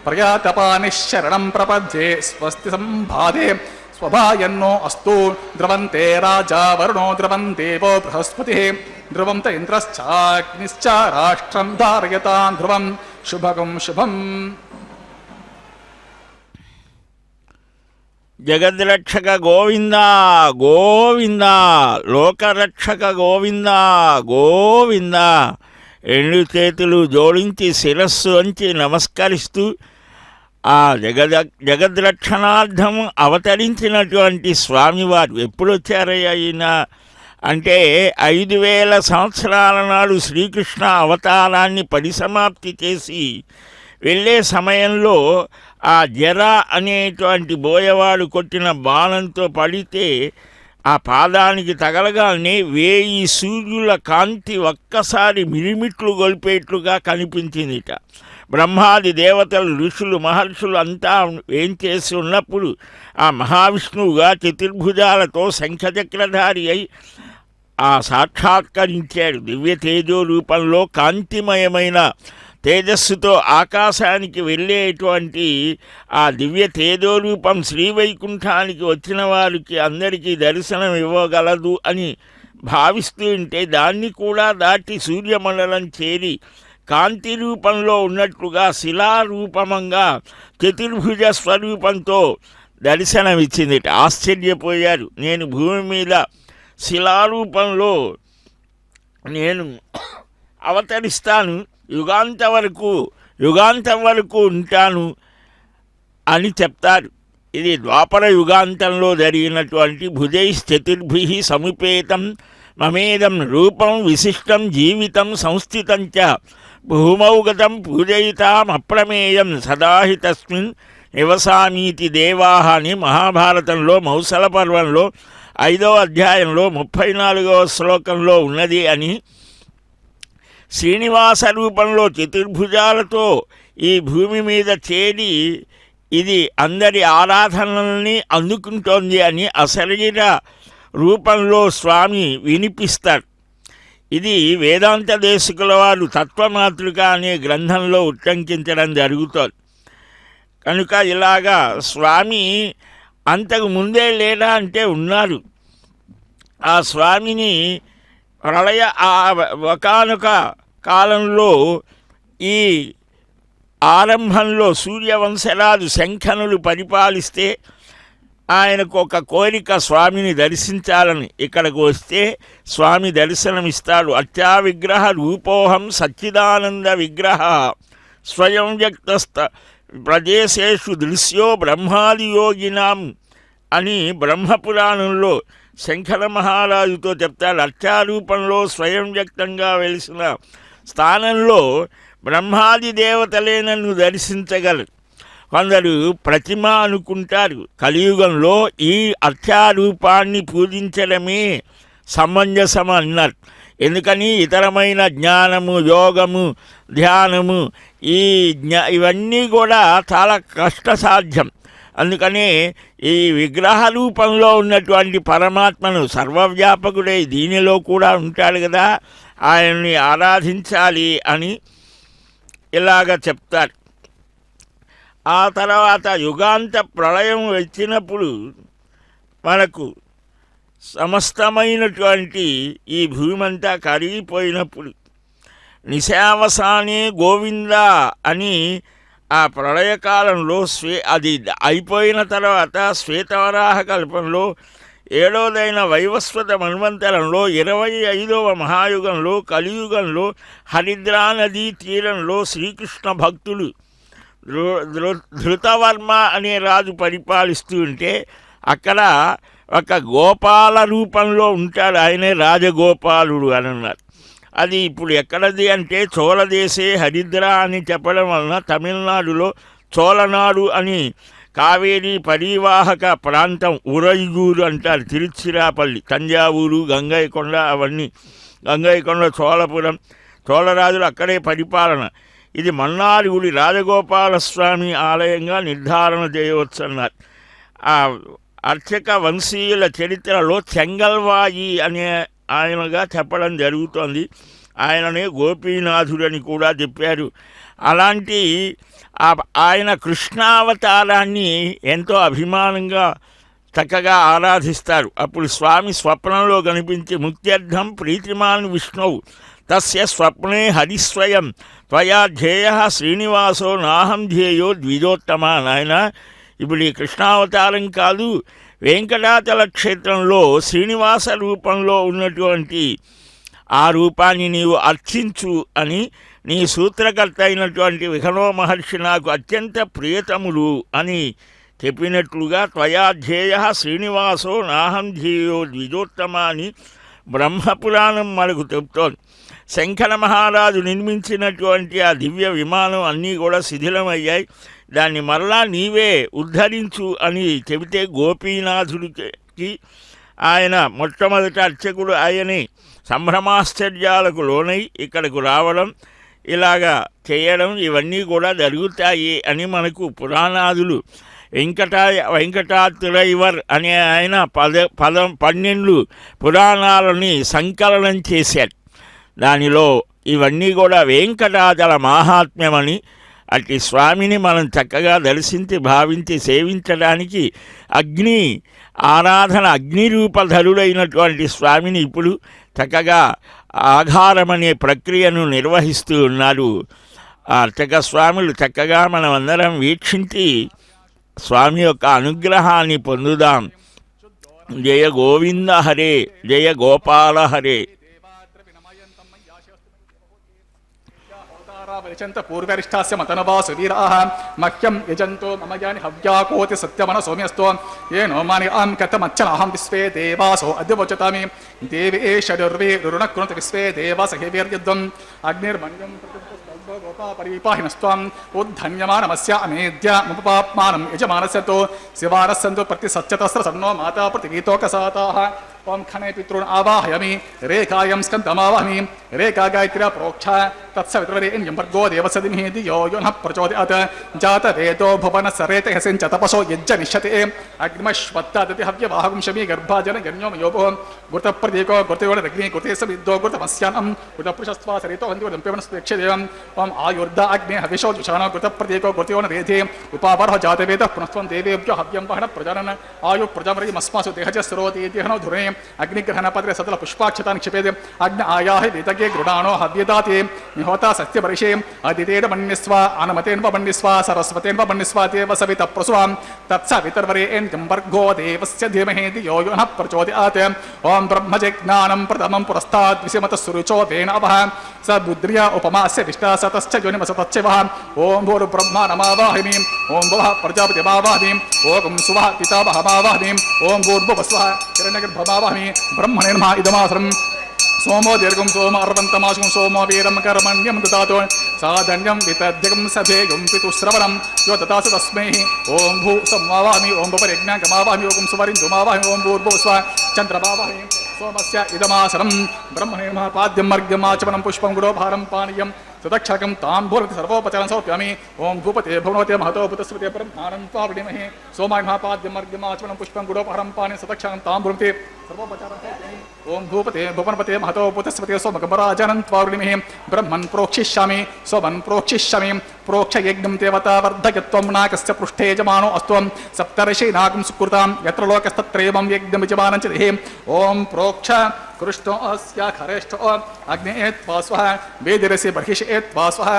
ప్రయాతపానిశరణం ప్రపద్యే స్వస్తి సంభాదే స్వభాయన్నో అస్తు ద్రవంతే రాజా వరుణో ద్రవం దేవో బృహస్పతి ధ్రువం త ఇంద్రశ్చాగ్నిశ్చ రాష్ట్రం ధారయతాం ధ్రువం శుభగం శుభం. జగద్రక్షక గోవింద గోవింద, లోకరక్షక గోవింద గోవింద. రెండు చేతులు జోడించి శిరస్సు వంచి నమస్కరిస్తూ ఆ జగద్రక్షణార్థం అవతరించినటువంటి స్వామివారు ఎప్పుడు వచ్చారయ్యా ఈయన అంటే 5000 సంవత్సరాల నాడు శ్రీకృష్ణ అవతారాన్ని పరిసమాప్తి చేసి వెళ్ళే సమయంలో ఆ జర అనేటువంటి బోయవాడు కొట్టిన బాణంతో పడితే ఆ పాదానికి తగలగానే 1000 సూర్యుల కాంతి ఒక్కసారి మిరిమిట్లు గొలిపేట్లుగా కనిపించిందిట. బ్రహ్మాది దేవతలు, ఋషులు, మహర్షులు అంతా ఏం చేసి ఉన్నప్పుడు ఆ మహావిష్ణువుగా చతుర్భుజాలతో శంఖచక్రధారి అయి ఆ సాక్షాత్కరించాడు. దివ్య తేజో రూపంలో కాంతిమయమైన తేజస్సుతో ఆకాశానికి వెళ్ళేటువంటి ఆ దివ్య తేజోరూపం శ్రీవైకుంఠానికి వచ్చిన వారికి అందరికీ దర్శనం ఇవ్వగలదు అని భావిస్తూ ఉంటే దాన్ని కూడా దాటి సూర్యమండలం చేరి కాంతి రూపంలో ఉన్నట్లుగా శిలారూపమంగా చతుర్భుజ స్వరూపంతో దర్శనమిచ్చింది. ఆశ్చర్యపోయారు. నేను భూమి మీద శిలారూపంలో నేను అవతరిస్తాను, యుగాంతం వరకు ఉంటాను అని చెప్తారు. ఇది ద్వాపర యుగాంతంలో జరిగినటువంటి భుజైశ్చతుర్భి సముపేతం మమేదం రూపం విశిష్టం జీవితం సంస్థితం చ భూమౌగతం పూజయితాం అప్రమేయం సదాహి తస్మిన్ నివసామీతి దేవాహ అని మహాభారతంలో మౌసల పర్వంలో 5వ అధ్యాయంలో 34వ శ్లోకంలో ఉన్నది అని శ్రీనివాస రూపంలో చతుర్భుజాలతో ఈ భూమి మీద చేరి ఇది అందరి ఆరాధనల్ని అందుకుంటోంది అని అశరీర రూపంలో స్వామి వినిపిస్తారు. ఇది వేదాంత దేశికుల వారు తత్వమాతృక అనే గ్రంథంలో ఉట్టంకించడం జరుగుతోంది. కనుక ఇలాగా స్వామి అంతకు ముందే లేడా అంటే ఉన్నారు. ఆ స్వామిని ప్రళయ ఒకానొక కాలంలో ఈ ఆరంభంలో సూర్యవంశరాజు శంఖనులు పరిపాలిస్తే ఆయనకు ఒక కోరిక స్వామిని దర్శించాలని. ఇక్కడికి వస్తే స్వామి దర్శనమిస్తాడు. అత్యా విగ్రహ రూపోహం సచ్చిదానంద విగ్రహ స్వయం వ్యక్తస్థ ప్రదేశేషు దృశ్యో బ్రహ్మాదియోగినాం అని బ్రహ్మపురాణంలో శంకర మహారాజుతో చెప్తాడు. అర్చారూపంలో స్వయం వ్యక్తంగా వెలిసిన స్థానంలో బ్రహ్మాది దేవతలే నన్ను దర్శించగలరు. కొందరు ప్రతిమ అనుకుంటారు. కలియుగంలో ఈ అర్చారూపాన్ని పూజించడమే సమంజసం అన్నారు. ఎందుకని ఇతరమైన జ్ఞానము, యోగము, ధ్యానము ఇవన్నీ కూడా చాలా కష్టసాధ్యం. అందుకనే ఈ విగ్రహ రూపంలో ఉన్నటువంటి పరమాత్మను సర్వవ్యాపకుడై దీనిలో కూడా ఉంటాడు కదా, ఆయన్ని ఆరాధించాలి అని ఇలాగ చెప్తారు. ఆ తర్వాత యుగాంత ప్రళయం వచ్చినప్పుడు మనకు సమస్తమైనటువంటి ఈ భూమి అంతా కరిగిపోయినప్పుడు నిశావసానే గోవింద అని ఆ ప్రళయకాలంలో అది అయిపోయిన తర్వాత శ్వేతవరాహ కల్పంలో 7వదైన వైవస్వత మన్వంతరంలో 25వ మహాయుగంలో కలియుగంలో హరిద్రా నదీ తీరంలో శ్రీకృష్ణ భక్తులు ధృతవర్మ అనే రాజు పరిపాలిస్తూ ఉంటే అక్కడ ఒక గోపాల రూపంలో ఉంటాడు. ఆయనే రాజగోపాలుడు అని అన్నారు. అది ఇప్పుడు ఎక్కడది అంటే చోళదేశే హరిద్ర అని చెప్పడం వలన తమిళనాడులో చోళనాడు అని కావేరీ పరివాహక ప్రాంతం ఉరైగూరు అంటారు. తిరుచిరాపల్లి, తంజావూరు, గంగైకొండ, అవన్నీ గంగైకొండ, చోళపురం, చోళరాజులు అక్కడే పరిపాలన. ఇది మన్నారుగుడి రాజగోపాలస్వామి ఆలయంగా నిర్ధారణ చేయవచ్చు అన్నారు. ఆ అర్చక వంశీయుల చరిత్రలో చెంగల్వాయి అనే ఆయనగా చెప్పడం జరుగుతోంది. ఆయననే గోపీనాథుడని కూడా చెప్పారు. అలాంటి ఆయన కృష్ణావతారాన్ని ఎంతో అభిమానంగా చక్కగా ఆరాధిస్తారు. అప్పుడు స్వామి స్వప్నంలో కనిపించి ముక్త్యర్థం ప్రీతిమాన్ విష్ణువు తస్య స్వప్నే హరిస్వయం త్వయా ధ్యేయ శ్రీనివాసో నాహం ధ్యేయో ద్విజోత్తమ. నాయన ఇప్పుడు ఈ కృష్ణావతారం కాదు, వెంకటాచల క్షేత్రంలో శ్రీనివాస రూపంలో ఉన్నటువంటి ఆ రూపాన్ని నీవు అర్చించు అని నీ సూత్రకర్త అయినటువంటి విఘనో మహర్షి నాకు అత్యంత ప్రియతములు అని చెప్పినట్లుగా త్వయా ధ్యేయ శ్రీనివాసో నాహం ధ్యేయో ద్విజోత్తమ అని బ్రహ్మపురాణం మనకు చెప్తోంది. శంకర మహారాజు నిర్మించినటువంటి ఆ దివ్య విమానం అన్నీ కూడా శిథిలమయ్యాయి. దాన్ని మరలా నీవే ఉద్ధరించు అని చెబితే గోపీనాథుడికి ఆయన మొట్టమొదటి అర్చకుడు ఆయనే సంభ్రమాశ్చర్యాలకు లోనై ఇక్కడకు రావడం, ఇలాగా చేయడం ఇవన్నీ కూడా జరుగుతాయి అని మనకు పురాణాదులు వెంకటాద్రైవర్ అనే ఆయన 12 పురాణాలని సంకలనం చేశారు. దానిలో ఇవన్నీ కూడా వెంకటాచల మాహాత్మ్యమని, అట్టి స్వామిని మనం చక్కగా దర్శించి భావించి సేవించడానికి అగ్ని ఆరాధన అగ్నిరూపధరుడైనటువంటి స్వామిని ఇప్పుడు చక్కగా ఆఘారమనే ప్రక్రియను నిర్వహిస్తూ ఉన్నారు ఆ అర్చక స్వాములు. చక్కగా మనం అందరం వీక్షించి స్వామి యొక్క అనుగ్రహాన్ని పొందుదాం. జయ గోవింద హరే, జయ గోపాల హరే. వచంత పూర్వరిష్టాస్య మతనవాసు వీరాః మహ్యం యజంతో మమ యాని హవ్యాకోతి సత్యమన సౌమ్యస్తో ఏనో మాని ఆం కథమచ్చనహం విశ్వే దేవాసో అద్య వచతామి దేవే షడుర్వే రుణకృత విశ్వే దేవాస హేవీర్యద్వం అగ్నిర్మణ్యం పరిపాహినస్త్వం ఉద్ధన్యమానమస్య అమేద్య ముపపాప్మానం యజమానస్యతో శివారస్సంతు ప్రతి సత్యతస్ర సన్నో మాతా ప్రతిగీతోకసాతాః ఓం ఖనే పితॄన్ ఆవాహయామి రేఖాయం స్కందమావాహమి రేఖా గాయత్ర్యా ప్రోక్ష తత్సవితుర్వరేణ్యం భర్గో దేవసదినిః ధియో యో నః ప్రచోదయాత్ జాతవేదో భువనస్య రేతయసిञ्च తపసో యజ్జనిష్యతే అగ్నిమశ్వత్తాదతి హవ్యవాహకం శమీ గర్భాజన గణ్యో మయోభో గురుతప్రదీకో గురుతయోడగ్ని గురుతే సవిద్దో గురుతమస్యానం గురుతపురుషస్త్వా సరితో వంది వదంపేవనస్వేక్షదేవం ఓం ఆయుర్ధ అగ్నే హవిషో జుషానో గురుతప్రదీకో గురుతయోన రేధే ఉపావరః జాతవేద పునస్త్వం దేవేభ్యో హవ్యం వహన ప్రజానన ఆయు ప్రజామరిమస్మాసు దేహజ స్థిరోతి దేహనో ధురే అగ్నిగ్రహణ పత్రే సతల పుష్పాక్షతాన్ని క్షిపేది అగ్ని ఆయాహి వేదగే గృడాణో హవ్యదాతే నిహోత సత్యపరిషే అదితేన మన్యస్వ అనుమతేన్వ మన్యస్వ సరస్వతేన్వ మన్యస్వ దేవ సవిత ప్రసువాం తత్సవితర్వరేణ్యం భర్గో దేవస్య ధీమహి ధియో యో నః ప్రచోదయాత్ ఓం బ్రహ్మజిజ్ఞానం ప్రథమం పురస్తాద్ విషమత సురుచో వేణవః స బుద్ధ్రియా ఉపమాస్య విష్ణా సతశ్చ యోనిమసతశ్చ వః ఓం భూర్ బ్రహ్మాణమావాహిమి ఓం భువః ప్రజాపతిమావాహిమి ఓం సువః పితామహమావాహిమి ఓం భూర్భువస్వః హిరణ్యగర్భమావాహిమి బ్రహ్మణేర్మా ఇదమాసరం సోమో దీర్ఘం సోమ అర్వంతమాశం సోమో వీరం కర్మణ్యం దదాతో సాధన్యం వితద్యకం సభేయం పితుశ్రవణం యో దదాస తస్మై ఓం భూ సంవావామి ఓం భువరిజ్ఞాకమావామి ఓం సువరిందుమావామి ఓం భూర్భువస్వ చంద్రమావామి సోమస్య ఇదమాసనం బ్రహ్మణేర్మా పాద్యం మర్గ్యం ఆచమనం పుష్పం గుడోభారం పానీయం సుదక్షకం తాంబూలతి సర్వోపచారం సమర్ప్యామి ఓం భూపతే భువనవతే మహతో భూతస్వతే బ్రహ్మాణం త్వావృణీమహే సోమాయ మహాపాద్యం మర్గ్యం ఆచమనం పుష్పం గుడోభారం పానీయం సుదక్షకం తాంబూలతి సర్వోపచారం సమర్ప్యామి ఓం భూపతే భువనపతే మహతో భూతస్వతే సోమకమరాజనం త్వావృణీమహే బ్రహ్మన్ ప్రోక్షిష్యామి సోమన్ ప్రోక్షిష్యామి ప్రోక్ష యజ్ఞం దేవతా వర్ధయత్వం నాకస్య పృష్ఠే యజమానో అస్త్వం సప్తర్షి నాగం సుకృతాం యత్ర లోకస్తత్రేవం యజ్ఞం యజమానం చ దేహే ఓం ప్రోక్ష కృష్ణో అస్య ఖరేష్ఠో అగ్నే త్వా స్వః వేదిరసి బర్హిషే త్వా స్వః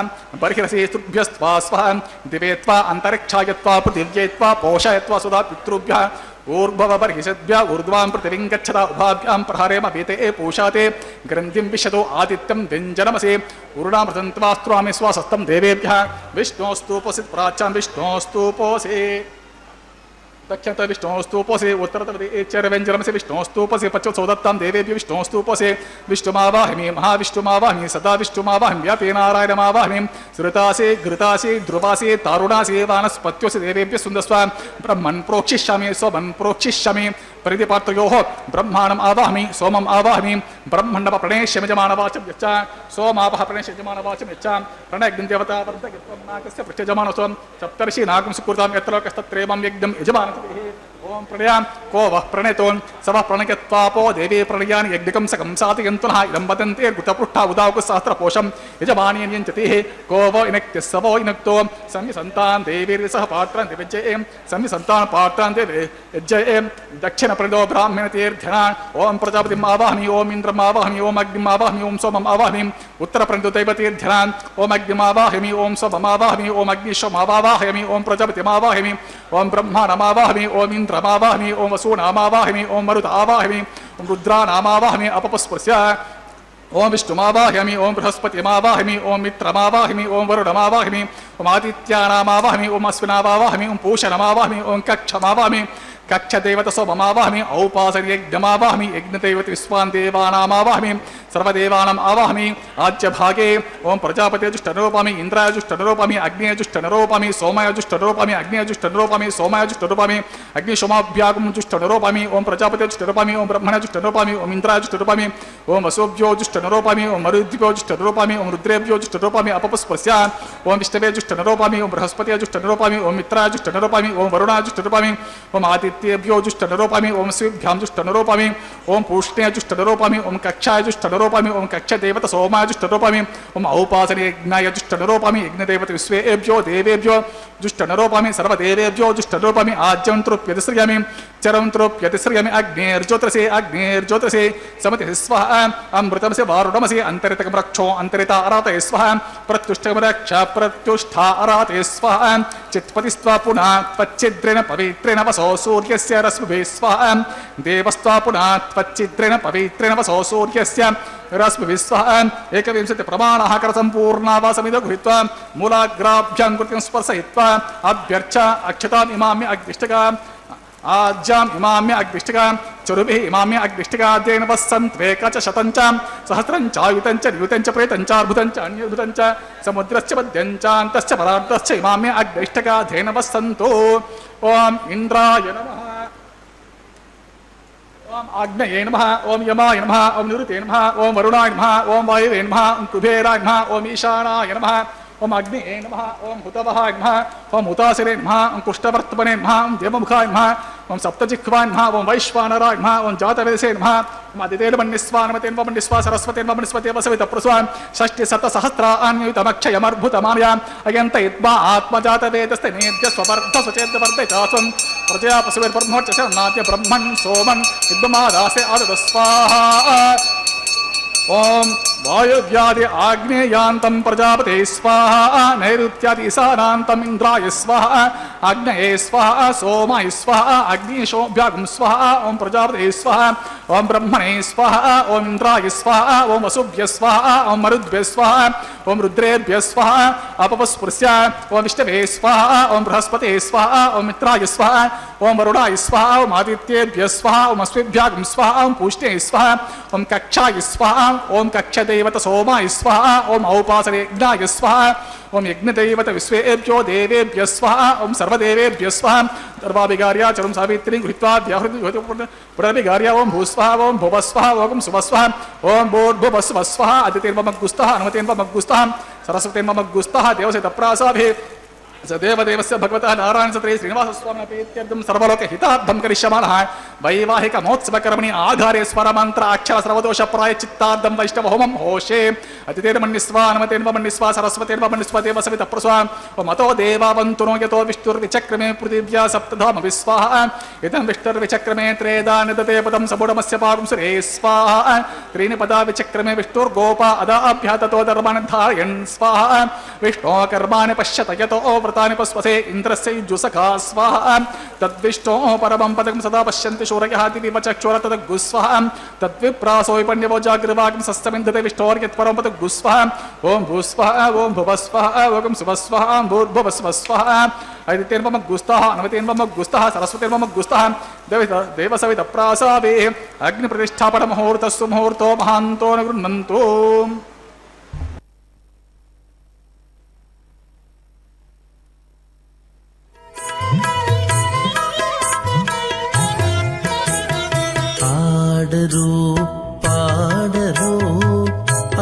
బర్హిరసి తుభ్యస్త్వా స్వః దివే త్వా అంతరిక్షాయ త్వా పృథివ్యే త్వా పోషయ త్వా సుధా పితృభ్యః ఊర్ధ్వవ బర్హిషద్భ్య ఊర్ధ్వాం పృథివీం గచ్చత ఉభాభ్యాం ప్రహారేమ వీతే పూషాతే గ్రంథిం విశతో ఆదిత్యం వ్యంజనమసే ఉరుణామృతం త్వా స్త్వామి స్వాసస్తం దేవేభ్యః విష్ణోస్తూపోసి ప్రాచ్యాం విష్ణోస్తూపోసి దక్షిణత విష్ణోస్తూపోసి ఉత్తరతవ్యంజనమసి విష్ణోస్తూపోసి పశ్చిమసౌదత్తాం దేవేభ్య విష్ణోస్తూపోసి విష్ణుమావాహిమి మహావిష్ణుమావాహిమి సదా విష్ణుమావాహిమి వ్యాపేనారాయణమావాహిమి శ్రుతాసి ఘృతాసి ధ్రువాసి తారుణాసి వానస్పత్యోసి దేవేభ్య సుందస్వ బ్రహ్మన్ ప్రోక్షిష్యామి సోమన్ ప్రోక్షిష్యామి పరిధిపాత్రయో బ్రహ్మాణం ఆవాహమి సోమం ఆవాహమి బ్రహ్మణవ ప్రణేష్యమజమానవాచం యచ్చ సోమాపహ ప్రణేష్యజమానవాచం యచ్చ ప్రణయజ్ఞం దేవతా వర్ధయత్వం నాకస్య పృష్ఠయజమానస్వం సప్తర్షి నాగం సుకృతాం యత్ర లోకస్తత్రేవం యజ్ఞం యజమాన ఓం ప్రణయాం को वः प्रणेतो स वः प्रणयत्वापो देवी प्रणयानि यज्ञकं सकं साधयन्तु नः इदं वदन्ते गुतपृष्ठा उदाकुसहस्रपोषं यजमानेन्यञ्चतिः को वो इनक्त्यः स वो इनक्तो संविसन्तान् देवीर्सह पात्रान् दिविजये संविसन्तान् पात्रान् दिविजये दक्षिणप्रणो ब्राह्मणतीर्थ्यान् ॐ प्रजापतिम् आवाहमि ॐ इन्द्रम् आवाहमि ॐ अग्निम् आवाहमि ॐ सोमम् आवाहमि उत्तरप्रणो दैवतीर्थ्यान् ॐ अग्निम् आवाहमि ॐ सोमम् आवाहमि ॐ अग्निश्वमावाहयामि ॐ प्रजापतिम् आवाहयामि ॐ ब्रह्माणमावाहमि ॐ इन्द्रमावाहमि ॐ वसूनामावाहमि ॐ मरुतावाहमि ॐ रुद्रानामावाहमि अपपस्पृश्य ओं विष्णुमावाहयामि ओं बृहस्पतिमावाहयामि ओं मित्रमावाहयामि ओं वरुणमावाहयामि ओं आदित्यानामावाहयामि ओं अश्विनामावाहयामि ओं पूषणमावाहयामि ओं कक्षमावाहयामि कक्षदेवतसोममावाहयामि औपासनयज्ञमावाहयामि यज्ञदैवतविश्वान् देवानामावाहयामि सर्वदेवानाम् आवाहयामि आज्यभागे ओं प्रजापतिजुष्टनरूपामि इन्द्राजुष्टनरूपामि अग्नेजुष्टनरूपामि सोमयजुष्टनरूपामि अग्नेजुष्टनरूपामि सोमयजुष्टनरूपामि अग्निशोमाभ्यागुंजुष्टनरूपामि ओं प्रजापतिजुष्टनरूपामि ओं ब्रह्मणजुष्टनरूपामि ओं इन्द्राजुष्टनरूपामि ओं वसुभ्योजुष्टनरूपामि ओं मरुद्भ्योजुष्टनरूपामि ओं रुद्रेभ्योजुष्टनरूपामि अपपस्पृश्य ओं विष्णवेजुष्टनरूपामि ओं बृहस्पतिजुष्टनरूपामि ओं मित्राजुष्टनरूपामि ओं वरुणाजुष्टनरूपामि ओं आदित्येभ्योजुष्टनरूपामि ओं शिवभ्याजुष्टनरूपामि ओं पूष्णेजुष्टनरूपामि ओं कक्षाजुष्टनरूपामि ओं कक्षदेवतसोमाजुष्टनरूपामि ओं औपासनयज्ञायजुष्टनरूपामि यज्ञदेवतविश्वेभ्यो देवेभ्यो जुष्टनरूपामि सर्वदेवेभ्यो जुष्टनरूपामि आज्यन्तरूप्यतिश्रियामि चरन्तरूप्यतिश्रियामि अग्नेर्ज्योतिषे समतिः स्वाहा अमृतमसि वारुणमसि अन्तरितकं रक्षो अन्तरिता अरातये स्वाहा प्रत्युष्टकं रक्ष प्रत्युष्ठा अरातये स्वाहा चित्पतिस्त्वा पुनः त्वच्चिद्रेण पवित्रेण वसो सूर्यस्य रश्मिभिः स्वाहा देवस्त्वा पुनः त्वच्चिद्रेण पवित्रेण वसो सूर्यस्य रश्मिभिः स्वाहा एकविंशति प्रमाणाः करसम्पूर्णावासमिदं गृहीत्वा मूलाग्राभ्यां कृतिं स्पर्शयित्वा अभ्यर्च अक्षताम् इमाम्य अग्निष्टका आज्याम् इमाम्य अग्निष्टका चरुभिः इमाम्य अग्निष्टकाद्येन वस्सन्त्वेक च शतं च सहस्रं च आयुतं च नियुतं च प्रेतं च अर्भुतं च अन्यद्भुतं च समुद्रस्य मध्यं च अन्तश्च परार्धश्च इमाम्य अग्निष्टकाद्येन वस्सन्तु ॐ इन्द्राय नमः ओम आग्नेये नमः ओम यमाय नमः ओम निरुते नमः ओम वरुणाय नमः ओम वायवे नमः ओम कुबेराय नमः ओम ईशानाय नमः ओम अग्निये नमः ओम हुतवहाय नमः ओम हुतासिरे नमः ओम कुष्ठवर्तमने नमः ओम देवमुखाय नमः ओम सप्तजिह्वाय नमः ओम वैश्वानराय नमः ओम जातवेदसे नमः ओम आदितेर्मन्यस्वा नमतेर्मन्यस्वा सरस्वतेर्मन्यस्वतेर्वसवितप्रस्वा षष्टिशतसहस्राण्युतमक्षयमर्भुतमानयाम् अयन्तयित्वा आत्मजातवेदस्ते नेद्य स्ववर्धस्वचेद्यवर्धे चास्वम् प्रजया पशुभिर्ब्रह्मोच्च नाद्य ब्रह्मन् सोमन् विद्ममादासे आददस्वाहा ओम वायुव्यादि आग्नेयान्तं प्रजापते स्वाहा नैऋत्यादि ईशानान्तं इंद्राय स्वाहा आग्नेये स्वाहा सोमाय स्वाहा अग्निशोभ्यागं स्वाहा ओम प्रजापते स्वाहा ओम ब्रह्मणे स्वाहा ओम इंद्राय स्वाहा ओम वसुभ्य स्वाहा ओम मरुद्भ्य स्वाहा ओम रुद्रेभ्य स्वाहा अपपस्पृश्य ओम विष्णवे स्वाहा ओम बृहस्पते स्वाहा ओम मित्राय स्वाहा ओम वरुणाय स्वाहा ओम आदित्येभ्य स्वाहा ओम अश्विभ्यागं स्वाहा ओम पूष्णे स्वाहा ओम कक्षाय स्वाहा ओम कक्षदेवत सोमाय स्वाहा ओम औपासनयज्ञाय स्वाहा ओम यज्ञदैवत विश्वेभ्यो देवेभ्य स्वाहा ओम सर्वदेवेभ्य स्वाहा सर्वाभिगार्या चरुं सावित्रीं गृहीत्वा पुनरभिगार्या ओम भूस्वाहा ओम भुवस्वाहा ओम सुवस्वाहा ओम भूर्भुवस्वस्वाहा अदितेर्ममग्गुस्तः अनुमतेर्ममग्गुस्तः सरस्वतेर्ममग्गुस्तः देवसेतप्रासाभिः स देवदेवस्य भगवतः नारायणसत्रे श्रीनिवासस्वामिनपीत्यर्थं सर्वलोकहितार्थं करिष्यमाणः वैवाहिकमहोत्सवकर्मणि आधारे स्वरमन्त्र अक्षर सर्वदोषप्रायश्चित्तार्थं वैष्णवहोमं होषे अतिथेर्मन्यस्वा अनुमतेर्मन्यस्वा सरस्वतेर्मन्यस्वा देवसवितप्रस्वा मतो देवावन्तुनो यतो विष्णुर्विचक्रमे पृथिव्या सप्तधाम विस्वाहा इदं विष्णुर्विचक्रमे त्रेधा निदते पदं सबुडमस्य पागुं सुरे स्वाहा त्रीणि पदा विचक्रमे विष्णुर्गोपा अदाभ्या ततो धर्मान् धारयन् स्वाहा विष्णो कर्माणि पश्यत यतो व्रतानि पस्वसे इन्द्रस्य युजुसखा स्वाहा तद्विष्णो परमं पदं सदा पश्यन्ति शूरयः दिविवचक्षुर तद्गुस्वाहा तद्विप्रासो विपण्यवो जागृवाग्ं सस्तमिन्धते विष्णोर्यत्परं पदगुस्वाहा ओम भूस्वाहा ओम भुवस्वाहा ओम सुवस्वाहा भूर्भुवस्वस्वाहा आदित्येर्ममग्गुस्तः अनुमतेर्ममग्गुस्तः सरस्वतेर्ममग्गुस्तः देवसवितप्रासावे अग्निप्रतिष्ठापनमुहूर्तस्सु मुहूर्तो महान्तो न गृह्णन्तु పాడరు పాడరు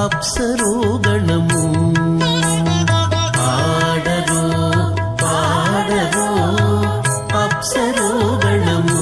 అప్సరు గణము పాడరు పాడరు అప్సరు గణము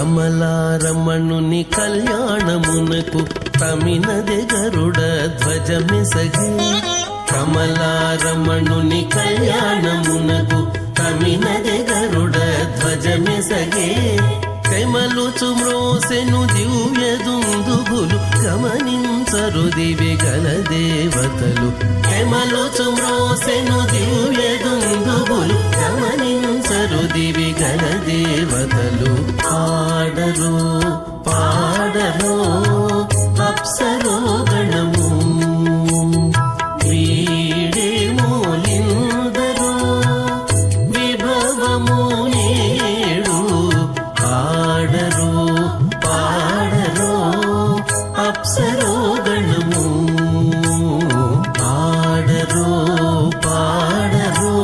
కమలారమణుని కళ్యాణమునకు తమినదే గరుడ ధ్వజమెసగే కమలారమణుని కళ్యాణమునకు తమినదే గరుడ ధ్వజమెసగే కమలుచు మ్రోసెను దివ్య దుందుబులు గమనించరు దివి గల దేవతలు కమలుచు మ్రోసెను దివ్య దుందుబులు గమనించరు దివి గల దేవతలు పాడరు పాడరు అప్సరో గణము వీడే మూలిందరు విభవము నేడు పాడరు పాడరు అప్సరో గణము పాడరు పాడరు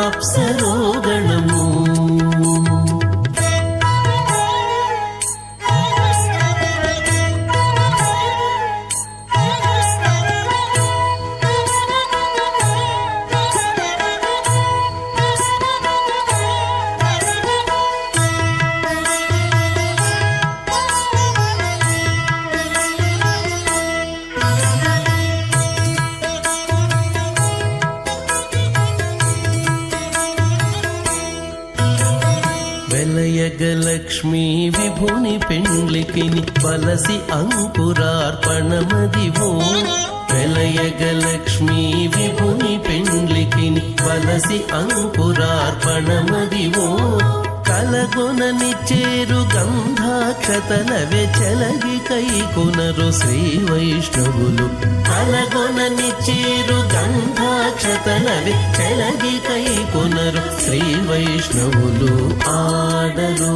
అప్సరో గణము వెలయగలక్ష్మీ విభుని పెండ్లికిని బలసి అంకురార్పణమదివో వెలయగలక్ష్మీ విభుని పెండ్లికిని బలసి అంకురార్పణమదివో కలగొనని చేరు గంధాక్షతలవే చెలగి కైకొనరు శ్రీ వైష్ణవులు కలగొనని చేరు గంధాక్షతలవే చెలగి కైకొనరు శ్రీ వైష్ణవులు ఆడరు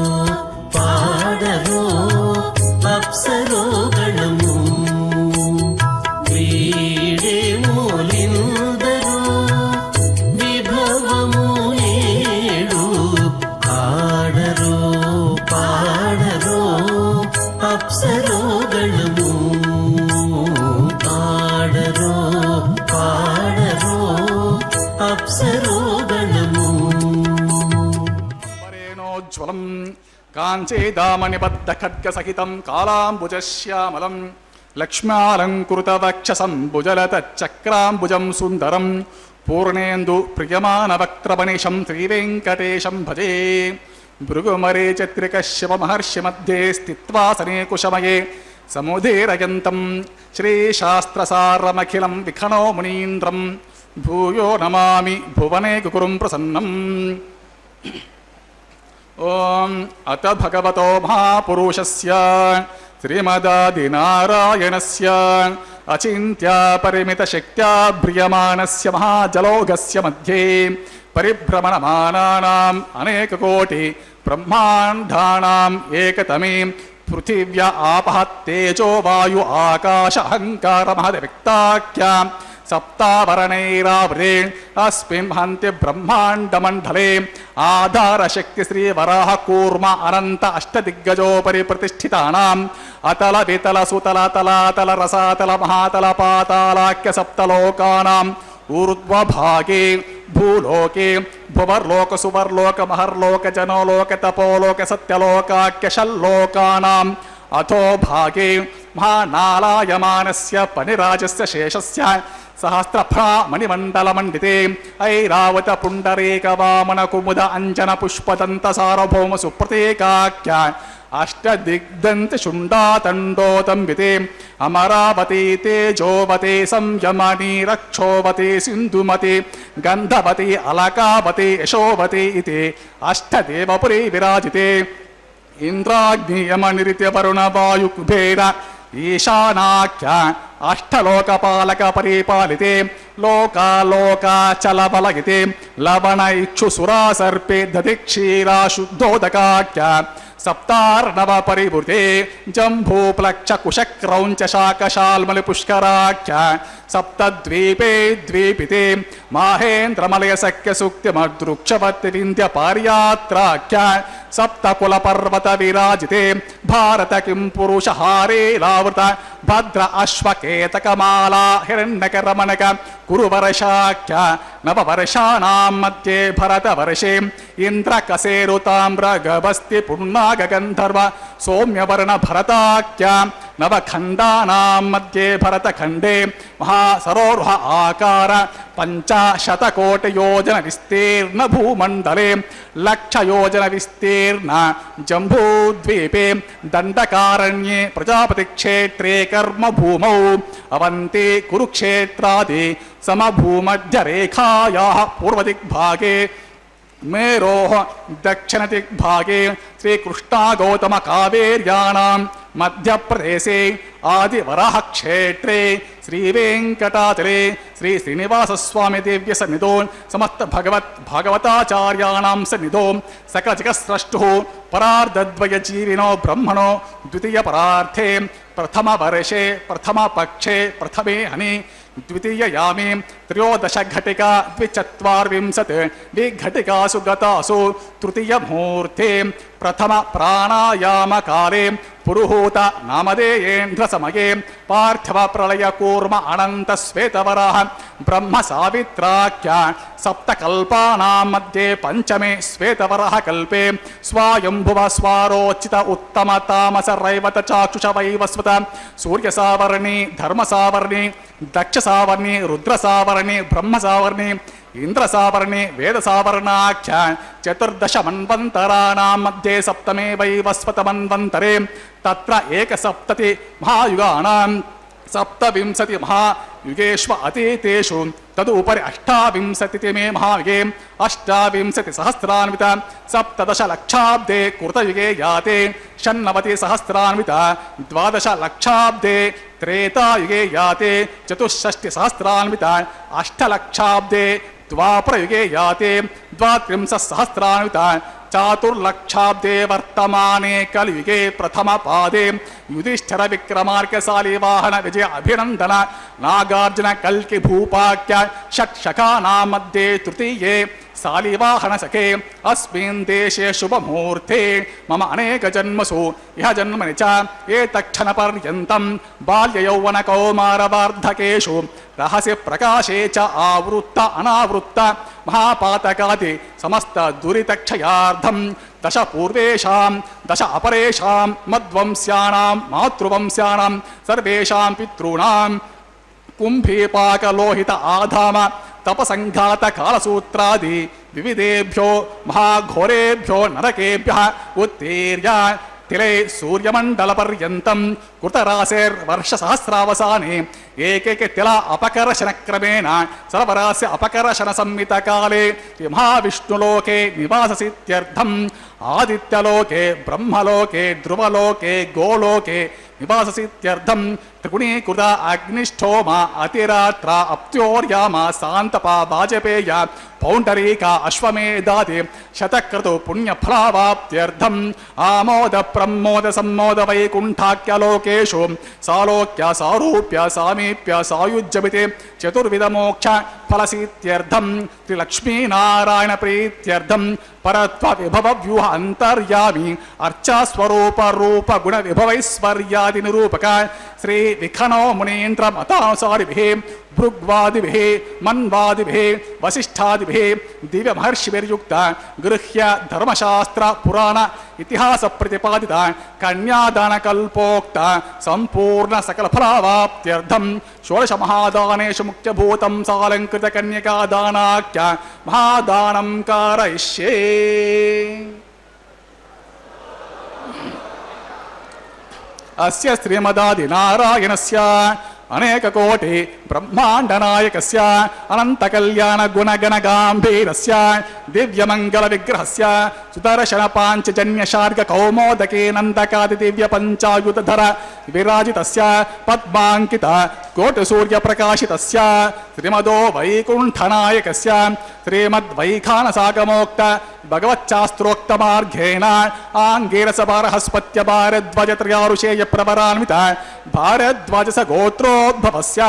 పాడరు అప్సరో గణము వీడే మూలిందరు విభవము నేడు ఆడరు పాడరు అప్సరో గణము ఆడరు పాడరు అప్సరో గణము పరేణోజ్వలం కాంచేదామణిబద్ధ ఖడ్గ సహితం కాళాంబుజశ్యామలం లక్ష్మ్యాలంకృతవక్షసం భుజలతచక్రాంబుజం సుందరం పూర్ణేందు ప్రియమానవక్రమనిశం శ్రీవేంకటేశం భజే భృగుమరే చత్రిక శివమహర్షి మధ్యే స్థిత్వాసనే కుశమయే సముదీరయంతం శ్రీశాస్త్రసారమఖిలం విఖనో మునీంద్రం భూయో నమామి భువనే కుకురుం ప్రసన్నం. ఓం అత భగవతో మహాపురుషస్య శ్రీమదాదినారాయణస్య అచింత్యా పరిమిత శక్త్యా భ్రియమాణస్య మహాజలోగస్య మధ్యే పరిభ్రమణమానానాం అనేకకోటి బ్రహ్మాండానాం ఏకతమే పృథివ్య ఆపః తేజో వాయు ఆకాశ అహంకార మహద్వ్యక్తాఖ్యాం సప్తావరణైరావృతే అస్మిన్ హంతి బ్రహ్మాండమండలే ఆధారశక్తి శ్రీవరాహ కూర్మ అనంత అష్టదిగ్గజోపరి ప్రతిష్ఠితానాం అతల వితల సుతల తలాతల రసాతల మహాతల పాతాళాఖ్య సప్తలోకానాం ఊర్ధ్వభాగే భూలోకే భువర్లోక సువర్లోక మహర్లోక జనోలోక తపోలోక సత్యలోకాఖ్య షల్లోకానాం అథో భాగే మహానాలాయమానస్య పనిరాజస్య శేషస్య సహస్రఫ్రా మణిమండలమండితే ఐరావత పుండరీక వామన కుముద అంజన పుష్పదంత సార్వభౌమ సుప్రతీకాఖ్య అష్టదిగ్దంత శుండాతండోతంబితే అమరావతి తేజోవతి సంయమని రక్షోవతి సింధుమతి గంధవతి అలకావతి యశోవతి ఇతి అష్టదేవపురీ విరాజితే ఇంద్రాగ్నియమనిరిత్య వరుణ వాయు కుబేర ఈశానాఖ్య అష్టలోకపాలక పరిపాలితే లోకాలోకాచలబలగితే లవణ ఇక్షు సురాసర్పే దధిక్షీరా శుద్ధోదకాఖ్య సప్తార్ణవ పరివృతే జంభూప్లక్ష కుశక్రౌంచ శాకశాల్మలి పుష్కరాఖ్య సప్తద్వీపే ద్వీపితే మాహేంద్రమలయ సఖ్య సూక్తిమదృక్షవతి వింధ్య పార్యాత్రాఖ్య సప్తకుల పర్వత విరాజితే భారత కిం పురుష హారేలావృత భద్ర అశ్వకేతకమాలా హిరణ్యక రమణక కురు వర్షాఖ్య నవవర్షాణాం మధ్యే భరతవర్షే ఇంద్రకసేరుతామ్రగభస్తి పుణ్ణాగగంధర్వ సౌమ్యవర్ణ భరతాఖ్య నవఖండానాం మధ్యే భరతఖండే మహాసరోర్హ ఆకార 500 కోటి యోజన విస్తీర్ణ భూమండలే 1,00,000 యోజన విస్తీర్ణ జంబూద్వీపే దండకారణ్యే ప్రజాపతి క్షేత్రే కర్మభూమౌ అవంతి కురుక్షేత్రాది సమభూమధ్యరేఖాయాః పూర్వదిగ్భాగే మేరోః దక్షిణదిగ్భాగే శ్రీకృష్ణా గౌతమ కావేర్యాణాం మధ్యప్రదేశే ఆదివరాహ క్షేత్రే శ్రీవేంకటాచలే శ్రీ శ్రీనివాసస్వామి దివ్య సన్నిధో సమస్త భాగవతాచార్యాణాం సన్నిధో సకల జగత్స్రష్టుః పరార్ధద్వయ జీవినో బ్రహ్మణో ద్వితీయ పరార్థే ప్రథమ వర్షే ప్రథమ పక్షే ప్రథమే హని ద్వితీయ యామే 13 ఘటికా 24 విఘటికాసు గతాసు తృతీయ ముహూర్తే ప్రథమ ప్రాణాయామ కాలే పురుహూత నామధేయేంద్ర సమయే పార్థివ ప్రళయ కూర్మ అనంత శ్వేతవరాహ బ్రహ్మ సావిత్రాఖ్య సప్తకల్పానాం మధ్యే పంచమే శ్వేతవరాహ కల్పే స్వాయంభువ స్వారోచిత ఉత్తమ తామస రైవత చాక్షుష వైవస్వత సూర్య సావర్ణి ధర్మ సావర్ణి దక్ష సావర్ణి రుద్ర సావర్ణి బ్రహ్మ సావర్ణి ఇంద్ర సావర్ణి వేద సావర్ణాఖ్య 14 మన్వంతరాణాం మధ్యే సప్తమే వైవస్వత మన్వంతరే తత్ర ఏకసప్తతి మహాయుగానాం 27 మహాయుగేష్వ అతీతేషు తదుపరి 28 మే మహాయుగే 28 సహస్రాన్విత 17 లక్షాబ్దే కృతయుగే యాతే 96 సహస్రాన్విత 12 లక్షాబ్దే త్రేతాయుగే యాతే 64 సహస్రాన్విత 8 లక్షాబ్దే ద్వాపరయుగే యాతే 32 సహస్రాన్విత 4 లక్షాబ్దే వర్తమానే కలియుగే ప్రథమ పాదే యుధిష్ఠిర విక్రమార్కశాలి వాహన విజయ అభినందన నాగార్జున కల్కి భూపాఖ్య షట్శకానాం మధ్యే తృతీయే శాలివాహన సఖే అస్మిన్ దేశే శుభముహూర్తే మమ అనేక జన్మసు ఇహ జన్మని చ ఏతక్షణ పర్యంతం బాల్య యౌవన కౌమార వార్ధకేషు రహస్య ప్రకాశే చ ఆవృత్త అనావృత్త మహాపాతకాది సమస్త దురితక్షయార్థం 10 పూర్వేషాం 10 అపరేషాం మద్వంశ్యానాం మాతృవంశ్యానాం సర్వేషాం పితॄణాం కుంభీపాకలోహిత ఆధామ తపసంఘాత కాలసూత్రాది వివిధేభ్యో మహాఘోరేభ్యో నరకేభ్యః ఉత్తీర్య తిలే సూర్యమండల పర్యంతం కృతరాశేర్వర్ష సహస్రావసానే ఏకైక తిల అపకర్షణ క్రమేణ సర్వరాశి అపకర్షణ సంహిత కాలే మహావిష్ణులోకే నివాససిత్యర్థం ఆదిత్యలోకే బ్రహ్మలోకే ధ్రువలోకే గోలోకే నివాససిత్యర్థం త్రిగుణీకృత అగ్నిష్టోమ అతిరాత్ర అప్త్యోర్యామ శాంతప వాజపేయ పౌండరీక అశ్వమేధాది శతక్రతు పుణ్యఫలావాప్త్యర్థం ఆమోద ప్రమోద సమ్మోద వైకుంఠాఖ్యలోకేషు సాలోక్య సారూప్య సామీప్య సాయుజ్యమితే చతుర్విధ మోక్ష ఫలసిత్యర్థం త్రిలక్ష్మీనారాయణ ప్రీత్యర్థం పరత్వ విభవ వ్యూహ అంతర్యామి అర్చా స్వరూప రూప గుణ విభవైశ్వర్యాది నిరూపక శ్రీ విఖనో మునీంద్ర మతానుసారిభిః భృగ్వాదిభిః మన్వాదిభిః వసిష్ఠాదిభిః దివ్య మహర్షిభిర్యుక్త గృహ్య ధర్మశాస్త్ర పురాణ ఇతిహాస ప్రతిపాదిత కన్యాదాన కల్పోక్త సంపూర్ణ సకల ఫలావాప్త్యర్థం 16 మహాదానేషు ముఖ్యభూతం సాలంకృత కన్యకా దానాఖ్య మహాదానం కారయిష్యే. అస్య శ్రీమదాది నారాయణస్య అనేక కోటి బ్రహ్మాండ నాయకస్య అనంత కళ్యాణ గుణగణ గాంభీరస్య దివ్యమంగళ విగ్రహస్య సుదర్శన పాంచజన్య శార్గ కౌమోదకే నందకాది దివ్య పంచాయుధర విరాజితస్య పద్మాంకిత కోటి సూర్య ప్రకాశితస్య శ్రీమదో వైకుంఠ నాయకస్య శ్రీమద్వైఖానసాగమోక్త భగవచ్చాస్త్రోక్త మార్గేణ ఆంగీరస బారహస్పత్య భారద్వాజ త్రయారుషేయ ప్రవరాన్విత భారద్వాజస గోత్రోద్భవస్య